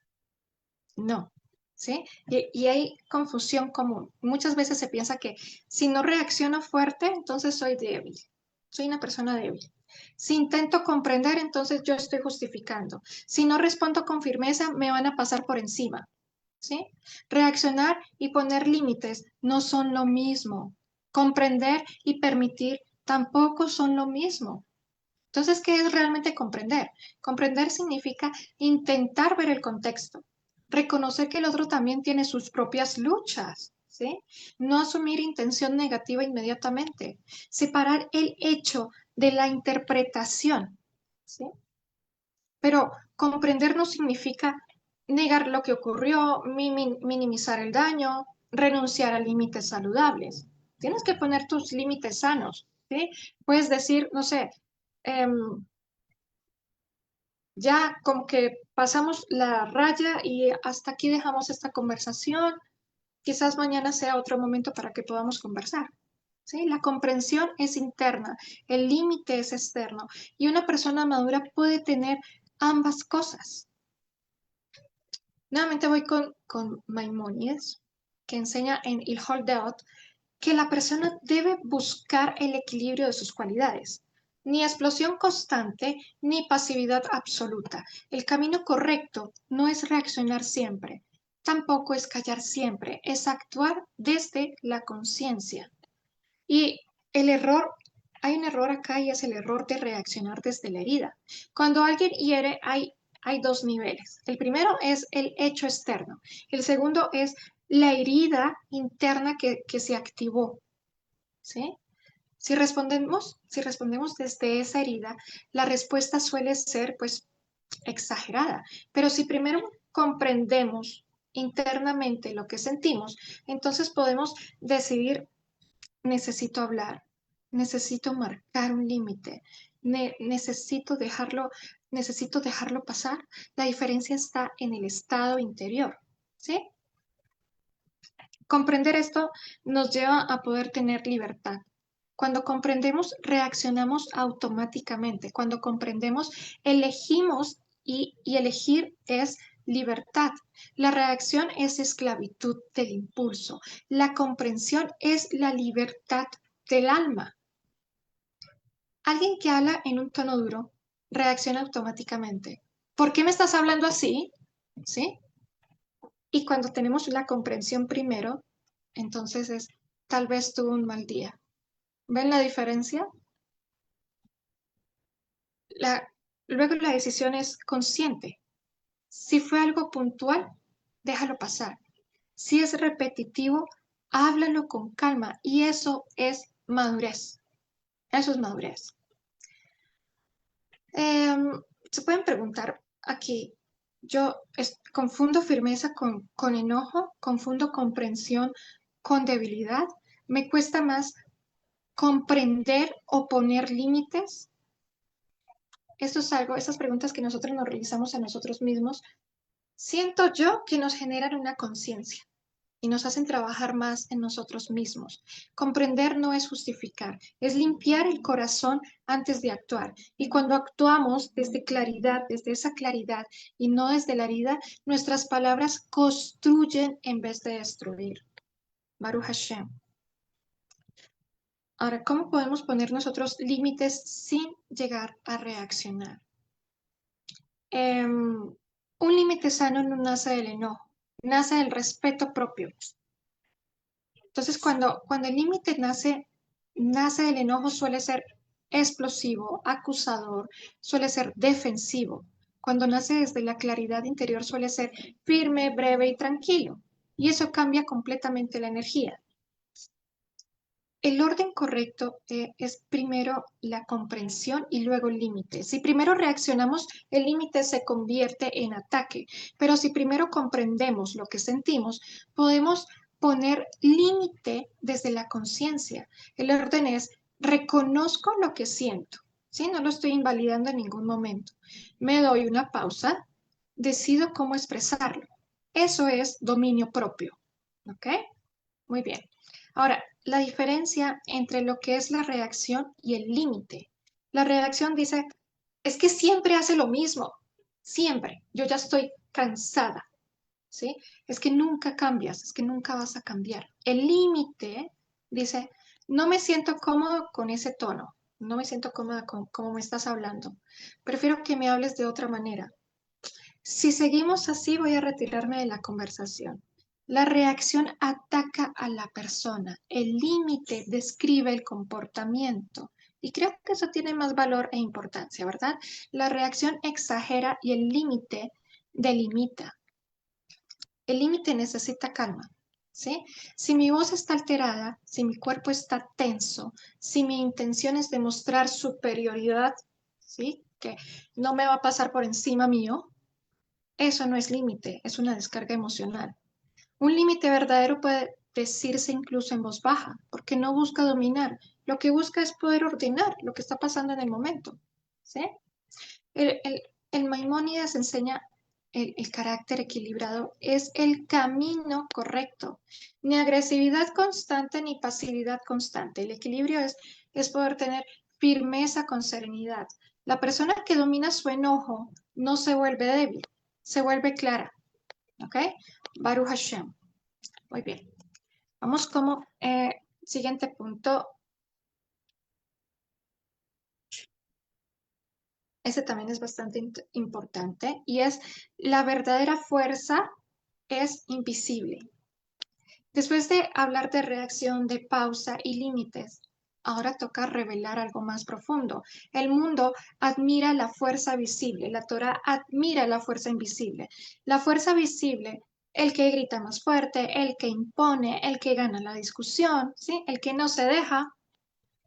no. ¿Sí? Y hay confusión común. Muchas veces se piensa que si no reacciono fuerte, entonces soy débil. Soy una persona débil. Si intento comprender, entonces yo estoy justificando. Si no respondo con firmeza, me van a pasar por encima. ¿Sí? Reaccionar y poner límites no son lo mismo. Comprender y permitir tampoco son lo mismo. Entonces, ¿qué es realmente comprender? Comprender significa intentar ver el contexto, reconocer que el otro también tiene sus propias luchas, ¿sí? No asumir intención negativa inmediatamente, separar el hecho de la interpretación, ¿sí? Pero comprender no significa negar lo que ocurrió, minimizar el daño, renunciar a límites saludables. Tienes que poner tus límites sanos, ¿sí? Puedes decir, no sé, ya como que pasamos la raya y hasta aquí dejamos esta conversación. Quizás mañana sea otro momento para que podamos conversar. ¿Sí? La comprensión es interna, el límite es externo y una persona madura puede tener ambas cosas. Nuevamente voy con Maimónides, que enseña en Ilhol Deot que la persona debe buscar el equilibrio de sus cualidades. Ni explosión constante, ni pasividad absoluta. El camino correcto no es reaccionar siempre, tampoco es callar siempre, es actuar desde la conciencia. Y el error hay un error acá y es el error de reaccionar desde la herida. Cuando alguien hiere, hay dos niveles. El primero es el hecho externo. El segundo es la herida interna que se activó, ¿sí? Si respondemos desde esa herida, la respuesta suele ser, pues, exagerada. Pero si primero comprendemos internamente lo que sentimos, entonces podemos decidir, necesito hablar, necesito marcar un límite, necesito dejarlo pasar. La diferencia está en el estado interior, ¿sí? Comprender esto nos lleva a poder tener libertad. Cuando comprendemos, reaccionamos automáticamente. Cuando comprendemos, elegimos y elegir es libertad. La reacción es esclavitud del impulso. La comprensión es la libertad del alma. Alguien que habla en un tono duro reacciona automáticamente. ¿Por qué me estás hablando así? ¿Sí? Y cuando tenemos la comprensión primero, entonces es, tal vez tuvo un mal día. ¿Ven la diferencia? La, luego la decisión es consciente. Si fue algo puntual, déjalo pasar. Si es repetitivo, háblalo con calma y eso es madurez. Eso es madurez. Se pueden preguntar aquí, yo confundo firmeza con enojo, confundo comprensión con debilidad, me cuesta más comprender o poner límites. Esto es algo, esas preguntas que nosotros nos realizamos a nosotros mismos, siento yo que nos generan una conciencia y nos hacen trabajar más en nosotros mismos. Comprender no es justificar, es limpiar el corazón antes de actuar. Y cuando actuamos desde claridad, desde esa claridad y no desde la herida, nuestras palabras construyen en vez de destruir. Baruch Hashem. Ahora, ¿cómo podemos poner nosotros límites sin llegar a reaccionar? Un límite sano no nace del enojo, nace del respeto propio. Entonces, cuando el límite nace del enojo, suele ser explosivo, acusador, suele ser defensivo. Cuando nace desde la claridad interior, suele ser firme, breve y tranquilo. Y eso cambia completamente la energía. El orden correcto es primero la comprensión y luego el límite. Si primero reaccionamos, el límite se convierte en ataque, pero si primero comprendemos lo que sentimos, podemos poner límite desde la conciencia. El orden es, reconozco lo que siento, ¿sí? No lo estoy invalidando en ningún momento. Me doy una pausa, decido cómo expresarlo. Eso es dominio propio, ¿ok? Muy bien. Ahora, la diferencia entre lo que es la reacción y el límite. La reacción dice, es que siempre hace lo mismo, siempre. Yo ya estoy cansada, ¿sí? Es que nunca cambias, es que nunca vas a cambiar. El límite dice, no me siento cómodo con ese tono, no me siento cómoda con cómo me estás hablando. Prefiero que me hables de otra manera. Si seguimos así, voy a retirarme de la conversación. La reacción ataca a la persona. El límite describe el comportamiento. Y creo que eso tiene más valor e importancia, ¿verdad? La reacción exagera y el límite delimita. El límite necesita calma, ¿sí? Si mi voz está alterada, si mi cuerpo está tenso, si mi intención es demostrar superioridad, ¿sí? Que no me va a pasar por encima mío, eso no es límite, es una descarga emocional. Un límite verdadero puede decirse incluso en voz baja, porque no busca dominar, lo que busca es poder ordenar lo que está pasando en el momento. ¿Sí? El, el, el Maimónides enseña el carácter equilibrado es el camino correcto. Ni agresividad constante ni pasividad constante. El equilibrio es poder tener firmeza con serenidad. La persona que domina su enojo no se vuelve débil, se vuelve clara. ¿Ok? Baruch Hashem. Muy bien. Vamos como siguiente punto. Ese también es bastante importante y es la verdadera fuerza es invisible. Después de hablar de reacción, de pausa y límites, Ahora toca revelar algo más profundo. El mundo admira la fuerza visible, la Torah admira la fuerza invisible. La fuerza visible, el que grita más fuerte, el que impone, el que gana la discusión, ¿sí? El que no se deja.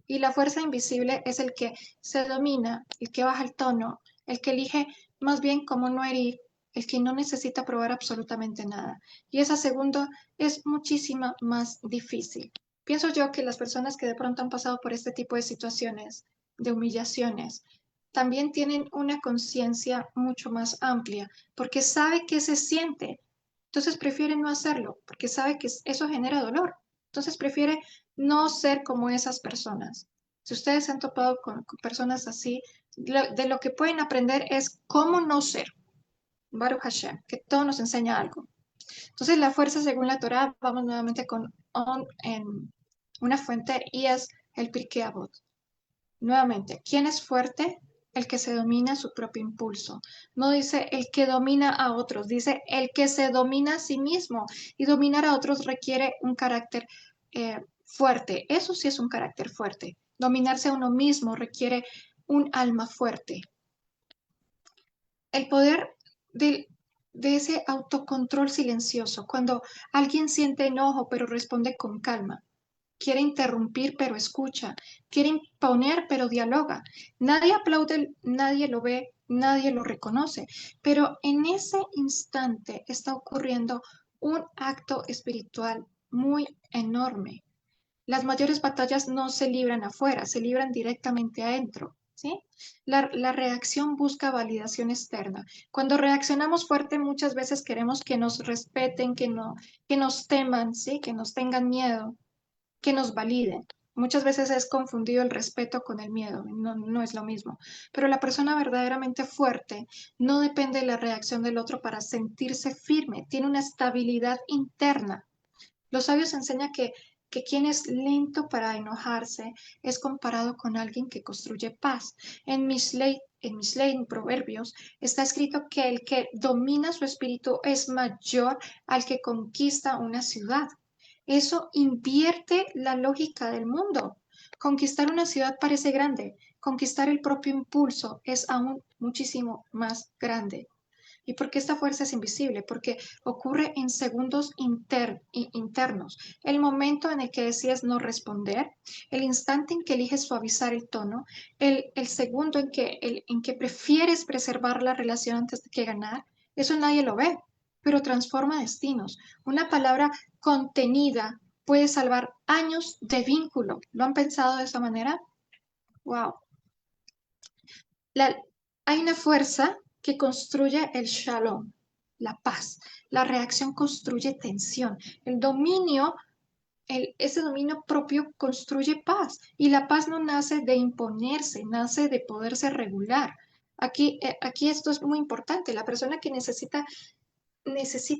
Y la fuerza invisible es el que se domina, el que baja el tono, el que elige más bien cómo no herir, el que no necesita probar absolutamente nada. Y esa segunda es muchísimo más difícil. Pienso yo que las personas que de pronto han pasado por este tipo de situaciones, de humillaciones, también tienen una conciencia mucho más amplia, porque sabe qué se siente. Entonces prefiere no hacerlo, porque sabe que eso genera dolor. Entonces prefiere no ser como esas personas. Si ustedes se han topado con personas así, de lo que pueden aprender es cómo no ser. Baruch Hashem, que todo nos enseña algo. Entonces, la fuerza según la Torah, vamos nuevamente con en una fuente y es el Pirkei Avot. Nuevamente, ¿quién es fuerte? El que se domina su propio impulso. No dice el que domina a otros, dice el que se domina a sí mismo. Y dominar a otros requiere un carácter fuerte. Eso sí es un carácter fuerte. Dominarse a uno mismo requiere un alma fuerte. El poder de, de ese autocontrol silencioso, cuando alguien siente enojo pero responde con calma. Quiere interrumpir, pero escucha. Quiere imponer, pero dialoga. Nadie aplaude, nadie lo ve, nadie lo reconoce. Pero en ese instante está ocurriendo un acto espiritual muy enorme. Las mayores batallas no se libran afuera, se libran directamente adentro. ¿Sí? La reacción busca validación externa. Cuando reaccionamos fuerte, muchas veces queremos que nos respeten, que nos teman, ¿sí? Que nos tengan miedo, que nos validen. Muchas veces es confundido el respeto con el miedo, no, no es lo mismo. Pero la persona verdaderamente fuerte no depende de la reacción del otro para sentirse firme, tiene una estabilidad interna. Los sabios enseñan que quien es lento para enojarse es comparado con alguien que construye paz. En Proverbios, está escrito que el que domina su espíritu es mayor al que conquista una ciudad. Eso invierte la lógica del mundo. Conquistar una ciudad parece grande, conquistar el propio impulso es aún muchísimo más grande. ¿Y por qué esta fuerza es invisible? Porque ocurre en segundos internos. El momento en el que decides no responder, el instante en que eliges suavizar el tono, el segundo en que prefieres preservar la relación antes de que ganar, eso nadie lo ve, pero transforma destinos. Una palabra contenida puede salvar años de vínculo. ¿Lo han pensado de esa manera? ¡Wow! La- Hay una fuerza que construye el shalom, la paz. La reacción construye tensión. El dominio, ese dominio propio construye paz. Y la paz no nace de imponerse, nace de poderse regular. Aquí esto es muy importante. La persona que necesita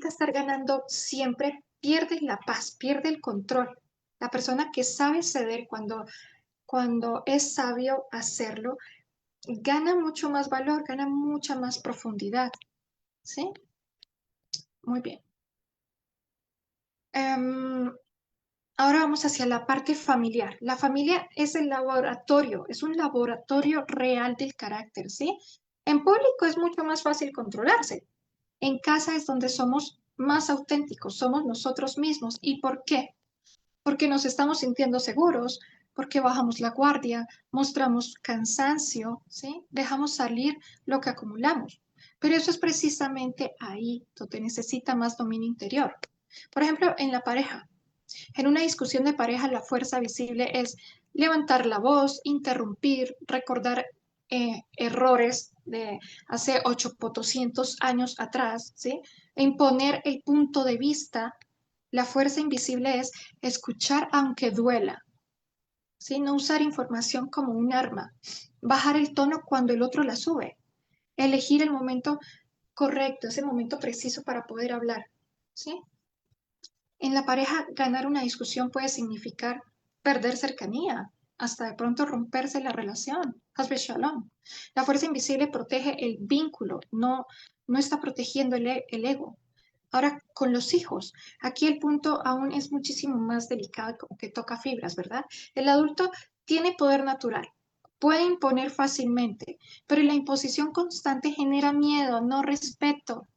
estar ganando siempre pierde la paz, pierde el control. La persona que sabe ceder cuando es sabio hacerlo, gana mucho más valor, gana mucha más profundidad, ¿sí? Muy bien. Em, Ahora vamos hacia la parte familiar. La familia es el laboratorio, es un laboratorio real del carácter, ¿sí? En público es mucho más fácil controlarse. En casa es donde somos más auténticos, somos nosotros mismos. ¿Y por qué? Porque nos estamos sintiendo seguros, porque bajamos la guardia, mostramos cansancio, ¿sí? Dejamos salir lo que acumulamos. Pero eso es precisamente ahí donde necesita más dominio interior. Por ejemplo, en la pareja. En una discusión de pareja, la fuerza visible es levantar la voz, interrumpir, recordar errores de hace 800 años atrás, ¿sí? E imponer el punto de vista. La fuerza invisible es escuchar aunque duela, ¿sí? No usar información como un arma, bajar el tono cuando el otro la sube, elegir el momento correcto, ese momento preciso para poder hablar, ¿sí? En la pareja, ganar una discusión puede significar perder cercanía, hasta de pronto romperse la relación. Hasbe shalom. La fuerza invisible protege el vínculo, no está protegiendo el ego. Ahora, con los hijos, aquí el punto aún es muchísimo más delicado, como que toca fibras, ¿verdad? El adulto tiene poder natural, puede imponer fácilmente, pero la imposición constante genera miedo, no respeto.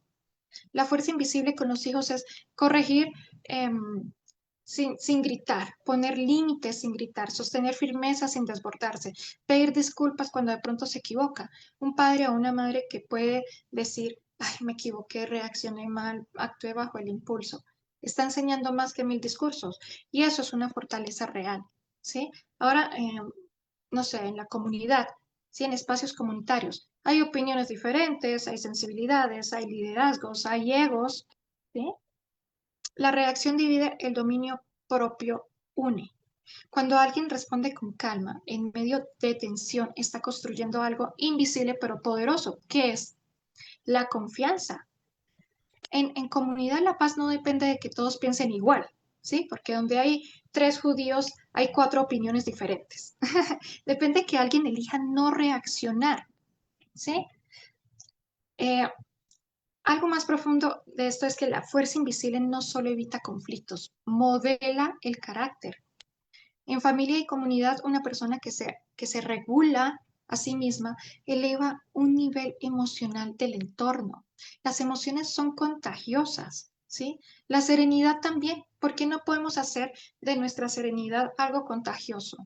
La fuerza invisible con los hijos es corregir sin gritar, poner límites sin gritar, sostener firmeza sin desbordarse, pedir disculpas cuando de pronto se equivoca. Un padre o una madre que puede decir, ay, me equivoqué, reaccioné mal, actué bajo el impulso. Está enseñando más que 1000 discursos y eso es una fortaleza real, ¿sí? Ahora, no sé, en la comunidad, ¿sí? En espacios comunitarios. Hay opiniones diferentes, hay sensibilidades, hay liderazgos, hay egos, ¿sí? La reacción divide, el dominio propio une. Cuando alguien responde con calma, en medio de tensión, está construyendo algo invisible pero poderoso, que es la confianza. En comunidad la paz no depende de que todos piensen igual, ¿sí? Porque donde hay 3 judíos, hay 4 opiniones diferentes. Depende que alguien elija no reaccionar, ¿sí? Eh, Algo más profundo de esto es que la fuerza invisible no solo evita conflictos, modela el carácter. En familia y comunidad, una persona que se regula a sí misma eleva un nivel emocional del entorno. Las emociones son contagiosas, ¿sí? La serenidad también. ¿Por qué no podemos hacer de nuestra serenidad algo contagioso?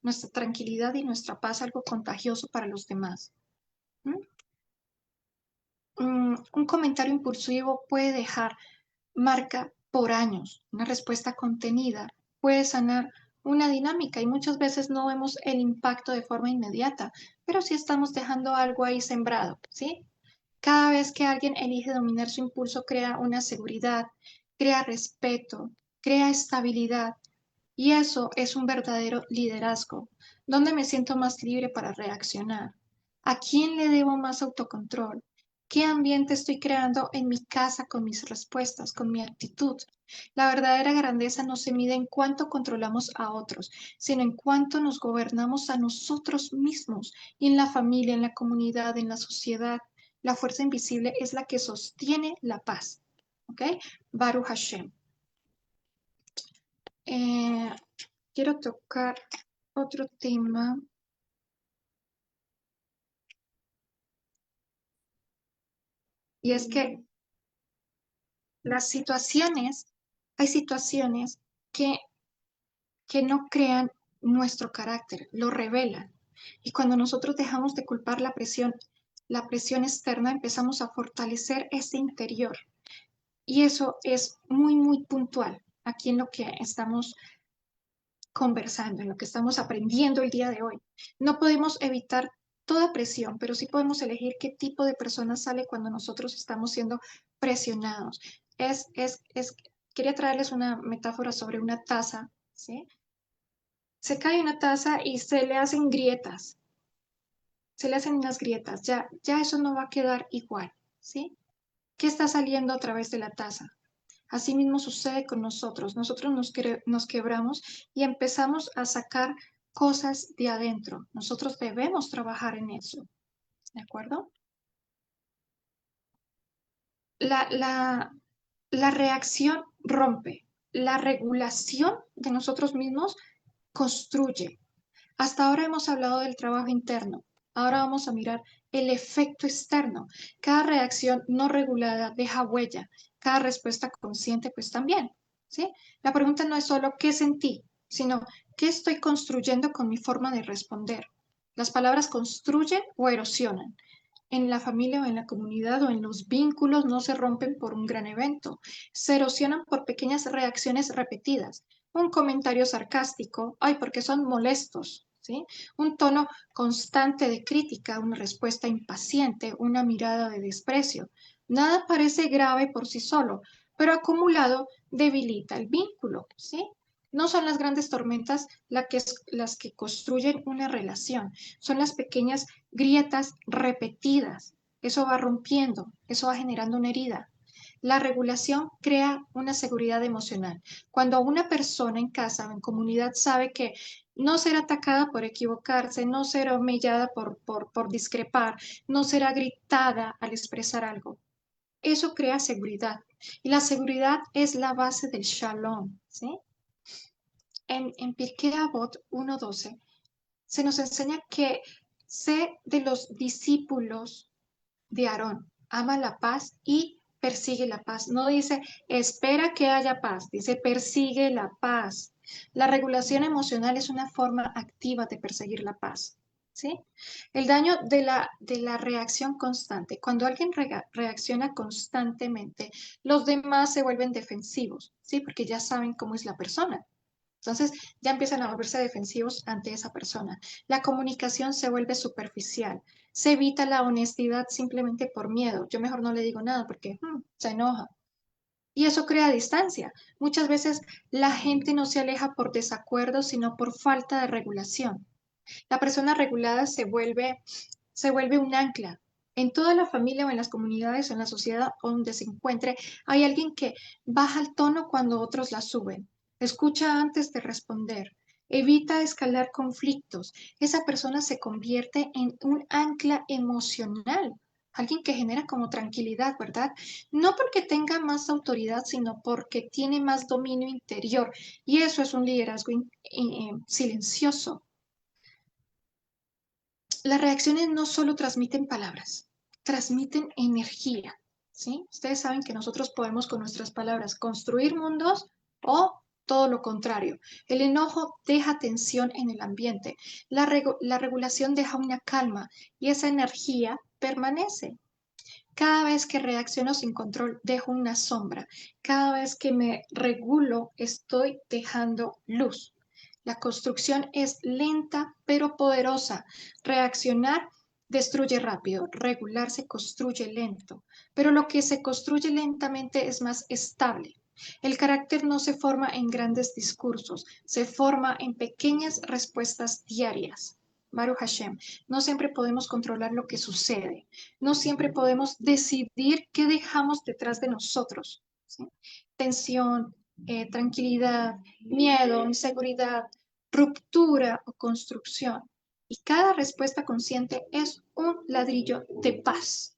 Nuestra tranquilidad y nuestra paz algo contagioso para los demás. ¿Mm? Un comentario impulsivo puede dejar marca por años. Una respuesta contenida puede sanar una dinámica y muchas veces no vemos el impacto de forma inmediata, pero sí estamos dejando algo ahí sembrado, ¿sí? Cada vez que alguien elige dominar su impulso, crea una seguridad, crea respeto, crea estabilidad y eso es un verdadero liderazgo. ¿Dónde me siento más libre para reaccionar? ¿A quién le debo más autocontrol? ¿Qué ambiente estoy creando en mi casa con mis respuestas, con mi actitud? La verdadera grandeza no se mide en cuánto controlamos a otros, sino en cuánto nos gobernamos a nosotros mismos y en la familia, en la comunidad, en la sociedad. La fuerza invisible es la que sostiene la paz. ¿Ok? Baruch Hashem. Eh, Quiero tocar otro tema y es que hay situaciones que, que no crean nuestro carácter, lo revelan. Y cuando nosotros dejamos de culpar la presión externa, empezamos a fortalecer ese interior. Y eso es muy, muy puntual aquí en lo que estamos conversando, en lo que estamos aprendiendo el día de hoy. No podemos evitar toda presión, pero sí podemos elegir qué tipo de persona sale cuando nosotros estamos siendo presionados. Quería traerles una metáfora sobre una taza, ¿sí? Se cae una taza y se le hacen grietas, se le hacen unas grietas, ya eso no va a quedar igual, ¿sí? ¿Qué está saliendo a través de la taza? Asimismo sucede con nosotros. Nosotros nos quebramos y empezamos a sacar cosas de adentro. Nosotros debemos trabajar en eso, ¿de acuerdo? La reacción rompe. La regulación de nosotros mismos construye. Hasta ahora hemos hablado del trabajo interno. Ahora vamos a mirar el efecto externo. Cada reacción no regulada deja huella. Cada respuesta consciente, pues también, ¿sí? La pregunta no es solo qué sentí, sino qué estoy construyendo con mi forma de responder. Las palabras construyen o erosionan. En la familia o en la comunidad o en los vínculos no se rompen por un gran evento, se erosionan por pequeñas reacciones repetidas. Un comentario sarcástico, ay, porque son molestos, ¿sí? Un tono constante de crítica, una respuesta impaciente, una mirada de desprecio. Nada parece grave por sí solo, pero acumulado debilita el vínculo, ¿sí? No son las grandes tormentas las que construyen una relación, son las pequeñas grietas repetidas. Eso va rompiendo, eso va generando una herida. La regulación crea una seguridad emocional. Cuando una persona en casa o en comunidad sabe que no será atacada por equivocarse, no será humillada por discrepar, no será gritada al expresar algo. Eso crea seguridad. Y la seguridad es la base del shalom, ¿sí? En Pirkei Avot 1.12 se nos enseña que sé de los discípulos de Aarón, ama la paz y persigue la paz. No dice espera que haya paz, dice persigue la paz. La regulación emocional es una forma activa de perseguir la paz. ¿Sí? El daño de la reacción constante. Cuando alguien reacciona constantemente, los demás se vuelven defensivos, ¿sí? Porque ya saben cómo es la persona. Entonces ya empiezan a volverse defensivos ante esa persona. La comunicación se vuelve superficial. Se evita la honestidad simplemente por miedo. Yo mejor no le digo nada porque se enoja. Y eso crea distancia. Muchas veces la gente no se aleja por desacuerdo, sino por falta de regulación. La persona regulada se vuelve un ancla. En toda la familia o en las comunidades o en la sociedad donde se encuentre, hay alguien que baja el tono cuando otros la suben, escucha antes de responder, evita escalar conflictos. Esa persona se convierte en un ancla emocional, alguien que genera como tranquilidad, ¿verdad? No porque tenga más autoridad, sino porque tiene más dominio interior. Y eso es un liderazgo silencioso. Las reacciones no solo transmiten palabras, transmiten energía, ¿sí? Ustedes saben que nosotros podemos con nuestras palabras construir mundos o todo lo contrario. El enojo deja tensión en el ambiente, la regulación deja una calma y esa energía permanece. Cada vez que reacciono sin control, dejo una sombra. Cada vez que me regulo, estoy dejando luz. La construcción es lenta pero poderosa. Reaccionar destruye rápido, regularse construye lento. Pero lo que se construye lentamente es más estable. El carácter no se forma en grandes discursos, se forma en pequeñas respuestas diarias. Baruch Hashem, no siempre podemos controlar lo que sucede, no siempre podemos decidir qué dejamos detrás de nosotros, ¿sí? Tensión, tranquilidad, miedo, inseguridad, ruptura o construcción. Y cada respuesta consciente es un ladrillo de paz.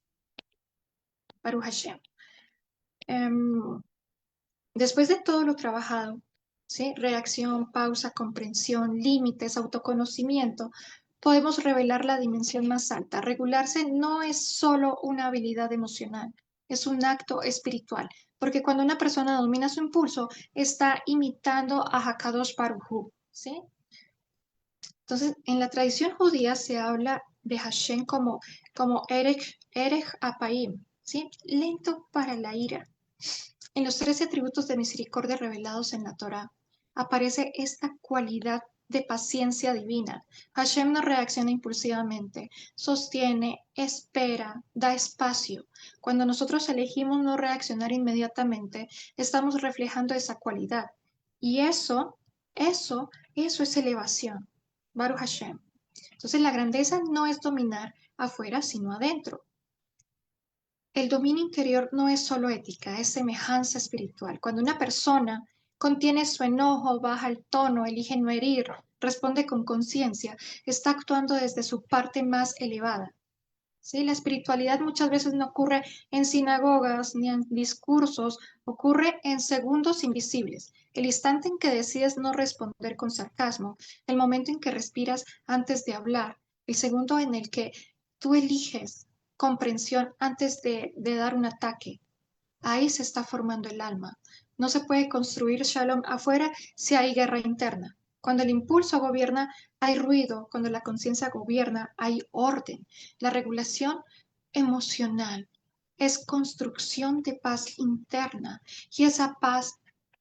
Baruch Hashem. Después de todo lo trabajado, ¿sí? Reacción, pausa, comprensión, límites, autoconocimiento, podemos revelar la dimensión más alta. Regularse no es solo una habilidad emocional, es un acto espiritual, porque cuando una persona domina su impulso, está imitando a Hakadosh Baruj Hu, ¿sí? Entonces, en la tradición judía se habla de Hashem como Erech Apayim, ¿sí? Lento para la ira. En los 13 atributos de misericordia revelados en la Torá aparece esta cualidad de paciencia divina. Hashem no reacciona impulsivamente, sostiene, espera, da espacio. Cuando nosotros elegimos no reaccionar inmediatamente, estamos reflejando esa cualidad. Y eso es elevación. Baruch Hashem. Entonces la grandeza no es dominar afuera, sino adentro. El dominio interior no es solo ética, es semejanza espiritual. Cuando una persona contiene su enojo, baja el tono, elige no herir, responde con conciencia, está actuando desde su parte más elevada. ¿Sí? La espiritualidad muchas veces no ocurre en sinagogas ni en discursos, ocurre en segundos invisibles. El instante en que decides no responder con sarcasmo, el momento en que respiras antes de hablar, el segundo en el que tú eliges comprensión antes de dar un ataque. Ahí se está formando el alma. No se puede construir shalom afuera si hay guerra interna. Cuando el impulso gobierna, hay ruido. Cuando la conciencia gobierna, hay orden. La regulación emocional es construcción de paz interna y esa paz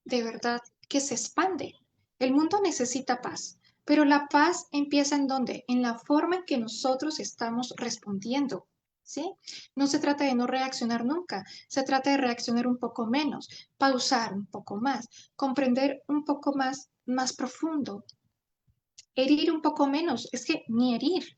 de verdad que se expande. El mundo necesita paz, pero la paz empieza ¿en dónde? En la forma en que nosotros estamos respondiendo. ¿Sí? No se trata de no reaccionar nunca, se trata de reaccionar un poco menos, pausar un poco más, comprender un poco más profundo, herir un poco menos, es que ni herir.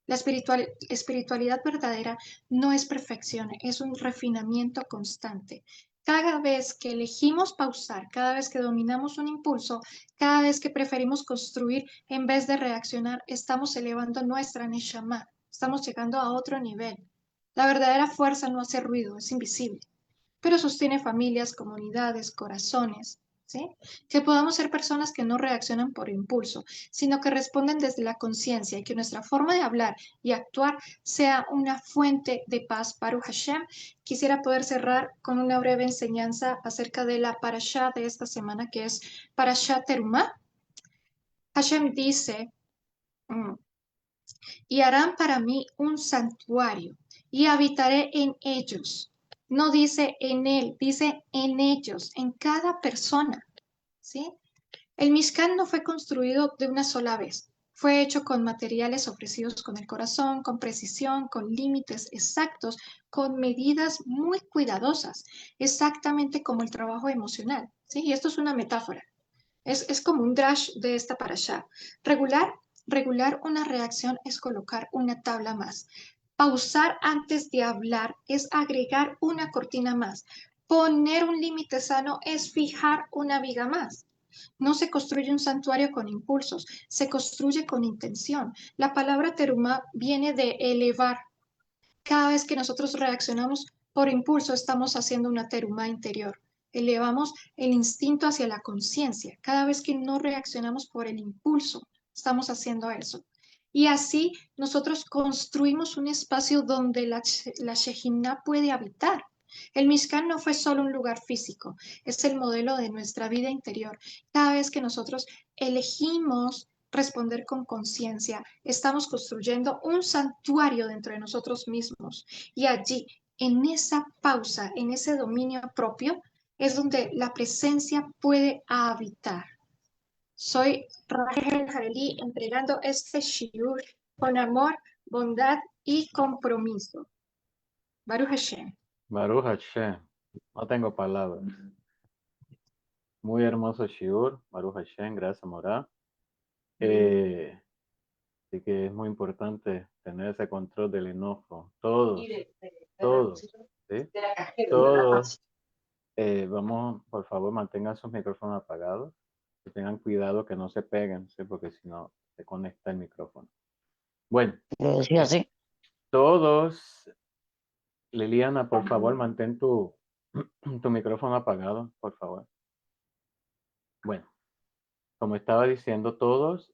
La espiritualidad verdadera no es perfección, es un refinamiento constante. Cada vez que elegimos pausar, cada vez que dominamos un impulso, cada vez que preferimos construir en vez de reaccionar, estamos elevando nuestra neshama, estamos llegando a otro nivel. La verdadera fuerza no hace ruido, es invisible, pero sostiene familias, comunidades, corazones. ¿sí? Que podamos ser personas que no reaccionan por impulso, sino que responden desde la conciencia y que nuestra forma de hablar y actuar sea una fuente de paz. Baruch Hashem. Quisiera poder cerrar con una breve enseñanza acerca de la parashá de esta semana, que es Parashá Terumá. Hashem dice, mm, y harán para mí un santuario y habitaré en ellos. No dice en él, dice en ellos, en cada persona, ¿sí? El Mishkan no fue construido de una sola vez. Fue hecho con materiales ofrecidos con el corazón, con precisión, con límites exactos, con medidas muy cuidadosas, exactamente como el trabajo emocional, ¿sí? Y esto es una metáfora. Es como un drash de esta parasha. Regular, regular una reacción es colocar una tabla más. Pausar antes de hablar es agregar una cortina más. Poner un límite sano es fijar una viga más. No se construye un santuario con impulsos, se construye con intención. La palabra terumá viene de elevar. Cada vez que nosotros reaccionamos por impulso, estamos haciendo una terumá interior. Elevamos el instinto hacia la conciencia. Cada vez que no reaccionamos por el impulso, estamos haciendo eso. Y así nosotros construimos un espacio donde la Shejinah puede habitar. El Mishkan no fue solo un lugar físico, es el modelo de nuestra vida interior. Cada vez que nosotros elegimos responder con conciencia, estamos construyendo un santuario dentro de nosotros mismos. Y allí, en esa pausa, en ese dominio propio, es donde la presencia puede habitar. Soy Rachel Hareli entregando este shiur con amor, bondad y compromiso. Baruch Hashem. Baruch Hashem. No tengo palabras. Muy hermoso shiur. Baruch Hashem. Gracias, Morá. Así que es muy importante tener ese control del enojo. Todos, todos, ¿sí? Todos. Vamos, por favor, mantengan sus micrófonos apagados. Que tengan cuidado que no se peguen, ¿sí? Porque si no, se conecta el micrófono. Bueno, Lo decía así. todos, Liliana, por favor, mantén tu micrófono apagado, por favor. Bueno, como estaba diciendo, todos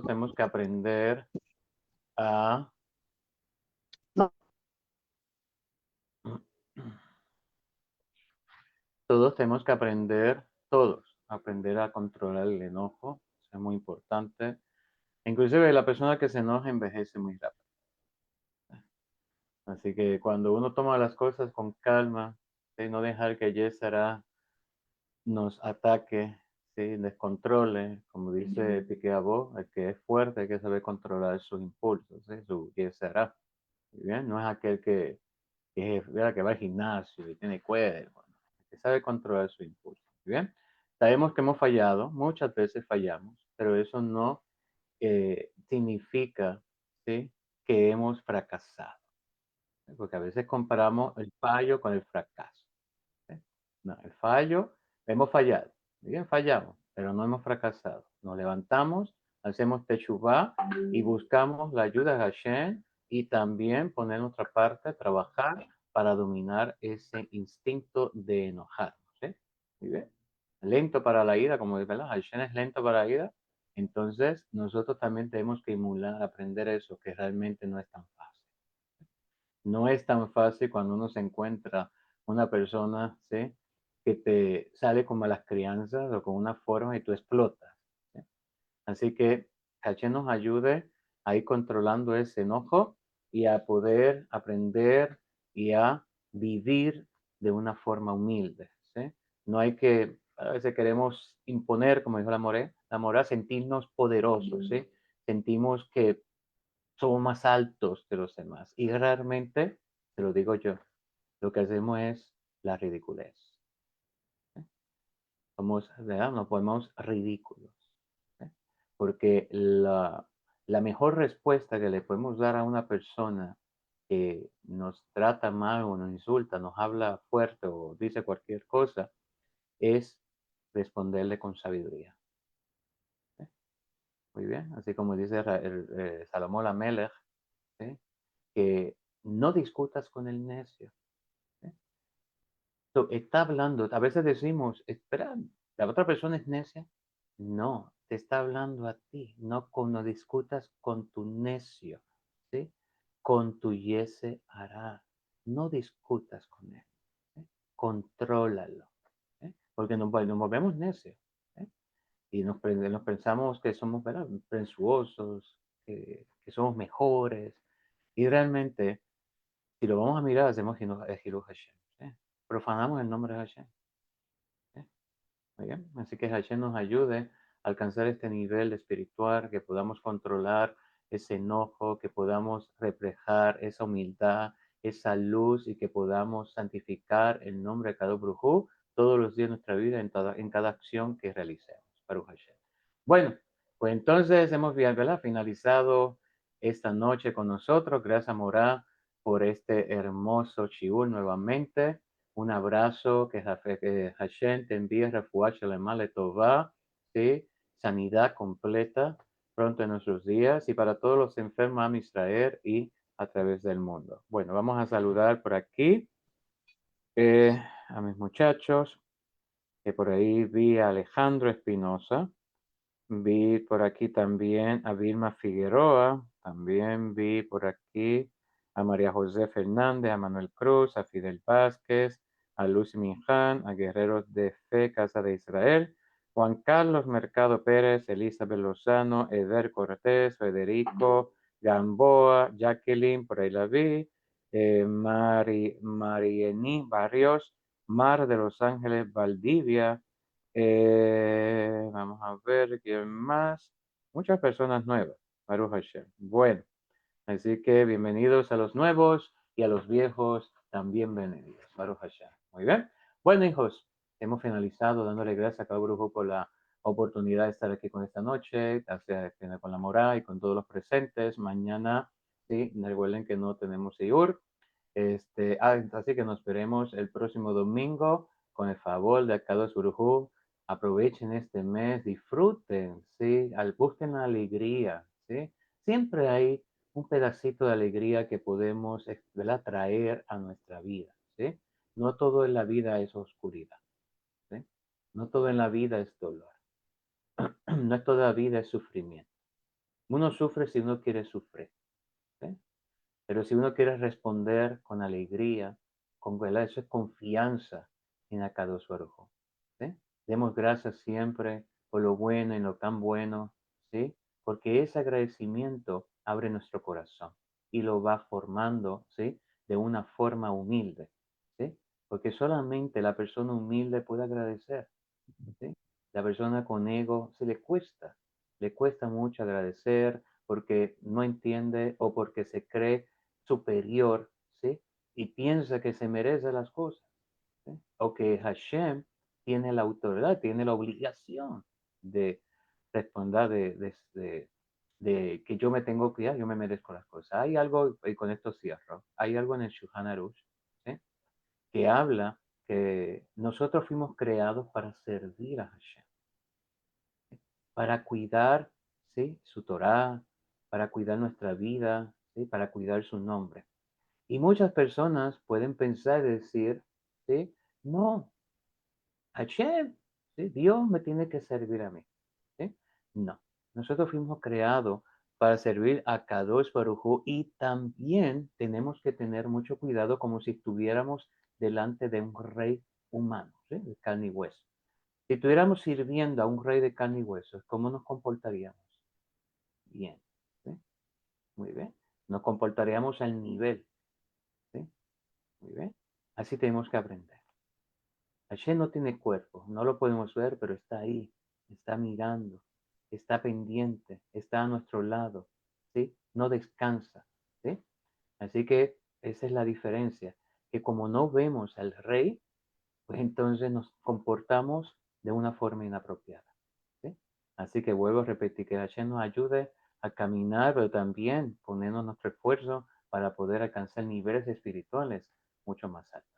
tenemos que aprender a todos tenemos que aprender, aprender a controlar el enojo. Eso es muy importante. Inclusive la persona que se enoja envejece muy rápido. Así que cuando uno toma las cosas con calma, ¿sí? No dejar que Yesara nos ataque, ¿sí? Descontrole, como dice Piqué Abó, el que es fuerte hay que saber controlar sus impulsos, ¿sí? Su Yesara. Bien, no es aquel que va al gimnasio y tiene cuerpo, que sabe controlar su impulso. Bien, sabemos que hemos fallado, muchas veces fallamos, pero eso no significa, ¿sí? Que hemos fracasado, ¿sí? Porque a veces comparamos el fallo con el fracaso, ¿sí? No, el fallo, hemos fallado, bien, fallamos, pero no hemos fracasado. Nos levantamos, hacemos techubá y buscamos la ayuda de Hashem y también poner nuestra parte, trabajar para dominar ese instinto de enojarnos. ¿Sí? Muy bien. Lento para la ira, como dice, ¿verdad? Hashem es lento para la ira. Entonces, nosotros también tenemos que emular, aprender eso, que realmente no es tan fácil. No es tan fácil cuando uno se encuentra una persona, ¿sí? Que te sale como a las crianzas o con una forma y tú explotas, ¿sí? Así que Hashem nos ayude a ir controlando ese enojo y a poder aprender y a vivir de una forma humilde, ¿sí? No hay que, a veces queremos imponer, como dijo la Morá, sentirnos poderosos, ¿sí? Sentimos que somos más altos que los demás. Y realmente, te lo digo yo, lo que hacemos es la ridiculez. ¿Sí? Somos, ¿verdad? Nos ponemos ridículos. ¿Sí? Porque la mejor respuesta que le podemos dar a una persona que nos trata mal o nos insulta, nos habla fuerte o dice cualquier cosa, es responderle con sabiduría. ¿Sí? Muy bien, así como dice Salomón Amelech, ¿sí? Que no discutas con el necio. ¿Sí? Está hablando, a veces decimos, espera, ¿La otra persona es necia? No, te está hablando a ti. No discutas con tu necio, ¿sí? Con tu yese hará. No discutas con él. ¿Sí? Contrólalo. Porque nos volvemos necios. ¿Eh? Y nos pensamos que somos, ¿verdad?, presuosos, que somos mejores. Y realmente, si lo vamos a mirar, hacemos Hilu Hashem. ¿Sí? Profanamos el nombre de Hashem. ¿Sí? Muy bien. Así que Hashem nos ayude a alcanzar este nivel espiritual, que podamos controlar ese enojo, que podamos reflejar esa humildad, esa luz y que podamos santificar el nombre de Kadosh Baruj Hu todos los días de nuestra vida en cada acción que realicemos. Baruch Hashem. Bueno, pues entonces hemos, ¿verdad?, finalizado esta noche con nosotros. Gracias, Morá, por este hermoso shiur nuevamente. Un abrazo, que Hashem te envíe refuah shalema letová, ¿sí? Sanidad completa pronto en nuestros días y para todos los enfermos a Israel y a través del mundo. Bueno, vamos a saludar por aquí a mis muchachos, que por ahí vi a Alejandro Espinosa. Vi por aquí también a Vilma Figueroa, también vi por aquí a María José Fernández, a Manuel Cruz, a Fidel Vázquez, a Lucy Minján, a Guerreros de Fe, Casa de Israel, Juan Carlos Mercado Pérez, Elizabeth Lozano, Eder Cortés, Federico Gamboa, Jacqueline, por ahí la vi, Mariení Barrios, Mar de Los Ángeles, Valdivia, vamos a ver quién más. Muchas personas nuevas. Baruch Hashem. Bueno, así que bienvenidos a los nuevos y a los viejos también bienvenidos. Baruch Hashem. Muy bien. Bueno, hijos, hemos finalizado dándole gracias a cada brujo por la oportunidad de estar aquí con esta noche, gracias con la Morá y con todos los presentes. Mañana, sí, recuerden que no tenemos Siyur. Así que nos veremos el próximo domingo con el favor de Akadosh Baruj Hu. Aprovechen este mes, disfruten, ¿sí? Busquen la alegría, ¿sí? Siempre hay un pedacito de alegría que podemos, ¿verdad?, traer a nuestra vida, ¿sí? No todo en la vida es oscuridad, ¿sí? No todo en la vida es dolor. No toda la vida es sufrimiento. Uno sufre si uno quiere sufrir, ¿sí? Pero si uno quiere responder con alegría, con, ¿verdad?, eso es confianza en Akadosh Baruj Hu, ¿sí? Demos gracias siempre por lo bueno y lo tan bueno, ¿sí? Porque ese agradecimiento abre nuestro corazón y lo va formando, ¿sí?, de una forma humilde, ¿sí? Porque solamente la persona humilde puede agradecer, ¿sí? La persona con ego le cuesta mucho agradecer porque no entiende o porque se cree superior, ¿sí? Y piensa que se merece las cosas, ¿sí? O que Hashem tiene la autoridad, tiene la obligación de responder de que yo me tengo que cuidar, yo me merezco las cosas. Hay algo, y con esto cierro, hay algo en el Shulchan Aruch, ¿sí?, que habla que nosotros fuimos creados para servir a Hashem, para cuidar, ¿sí?, su Torah, para cuidar nuestra vida, ¿sí?, para cuidar su nombre. Y muchas personas pueden pensar y decir, ¿sí?, no, Hashem, ¿sí?, Dios me tiene que servir a mí, ¿sí? No, nosotros fuimos creados para servir a Kadosh Baruj Hu y también tenemos que tener mucho cuidado como si estuviéramos delante de un rey humano, ¿sí?, de carne y hueso. Si estuviéramos sirviendo a un rey de carne y hueso, ¿cómo nos comportaríamos? Bien, ¿sí? Muy bien. Nos comportaríamos al nivel, ¿sí? Muy bien. Así tenemos que aprender. Hashem no tiene cuerpo, no lo podemos ver, pero está ahí, está mirando, está pendiente, está a nuestro lado, ¿sí? No descansa, ¿sí? Así que esa es la diferencia, que como no vemos al rey, pues entonces nos comportamos de una forma inapropiada, ¿sí? Así que vuelvo a repetir, que Hashem nos ayude a caminar, pero también ponernos nuestro esfuerzo para poder alcanzar niveles espirituales mucho más altos.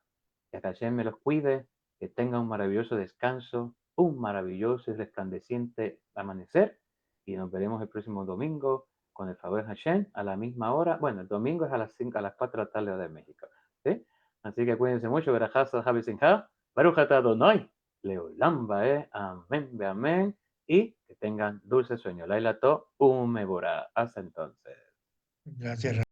Que Hashem me los cuide, que tengan un maravilloso descanso, un maravilloso y resplandeciente amanecer, y nos veremos el próximo domingo con el favor de Hashem a la misma hora. Bueno, el domingo es a las 5, a las 4 de la tarde de México, ¿sí? Así que cuídense mucho, Berajá, Sahabi Sinha, Baruch atah Adonai, Leolambae, amén, be amén, y que tengan dulce sueño. Laila to, umebora. Hasta entonces. Gracias.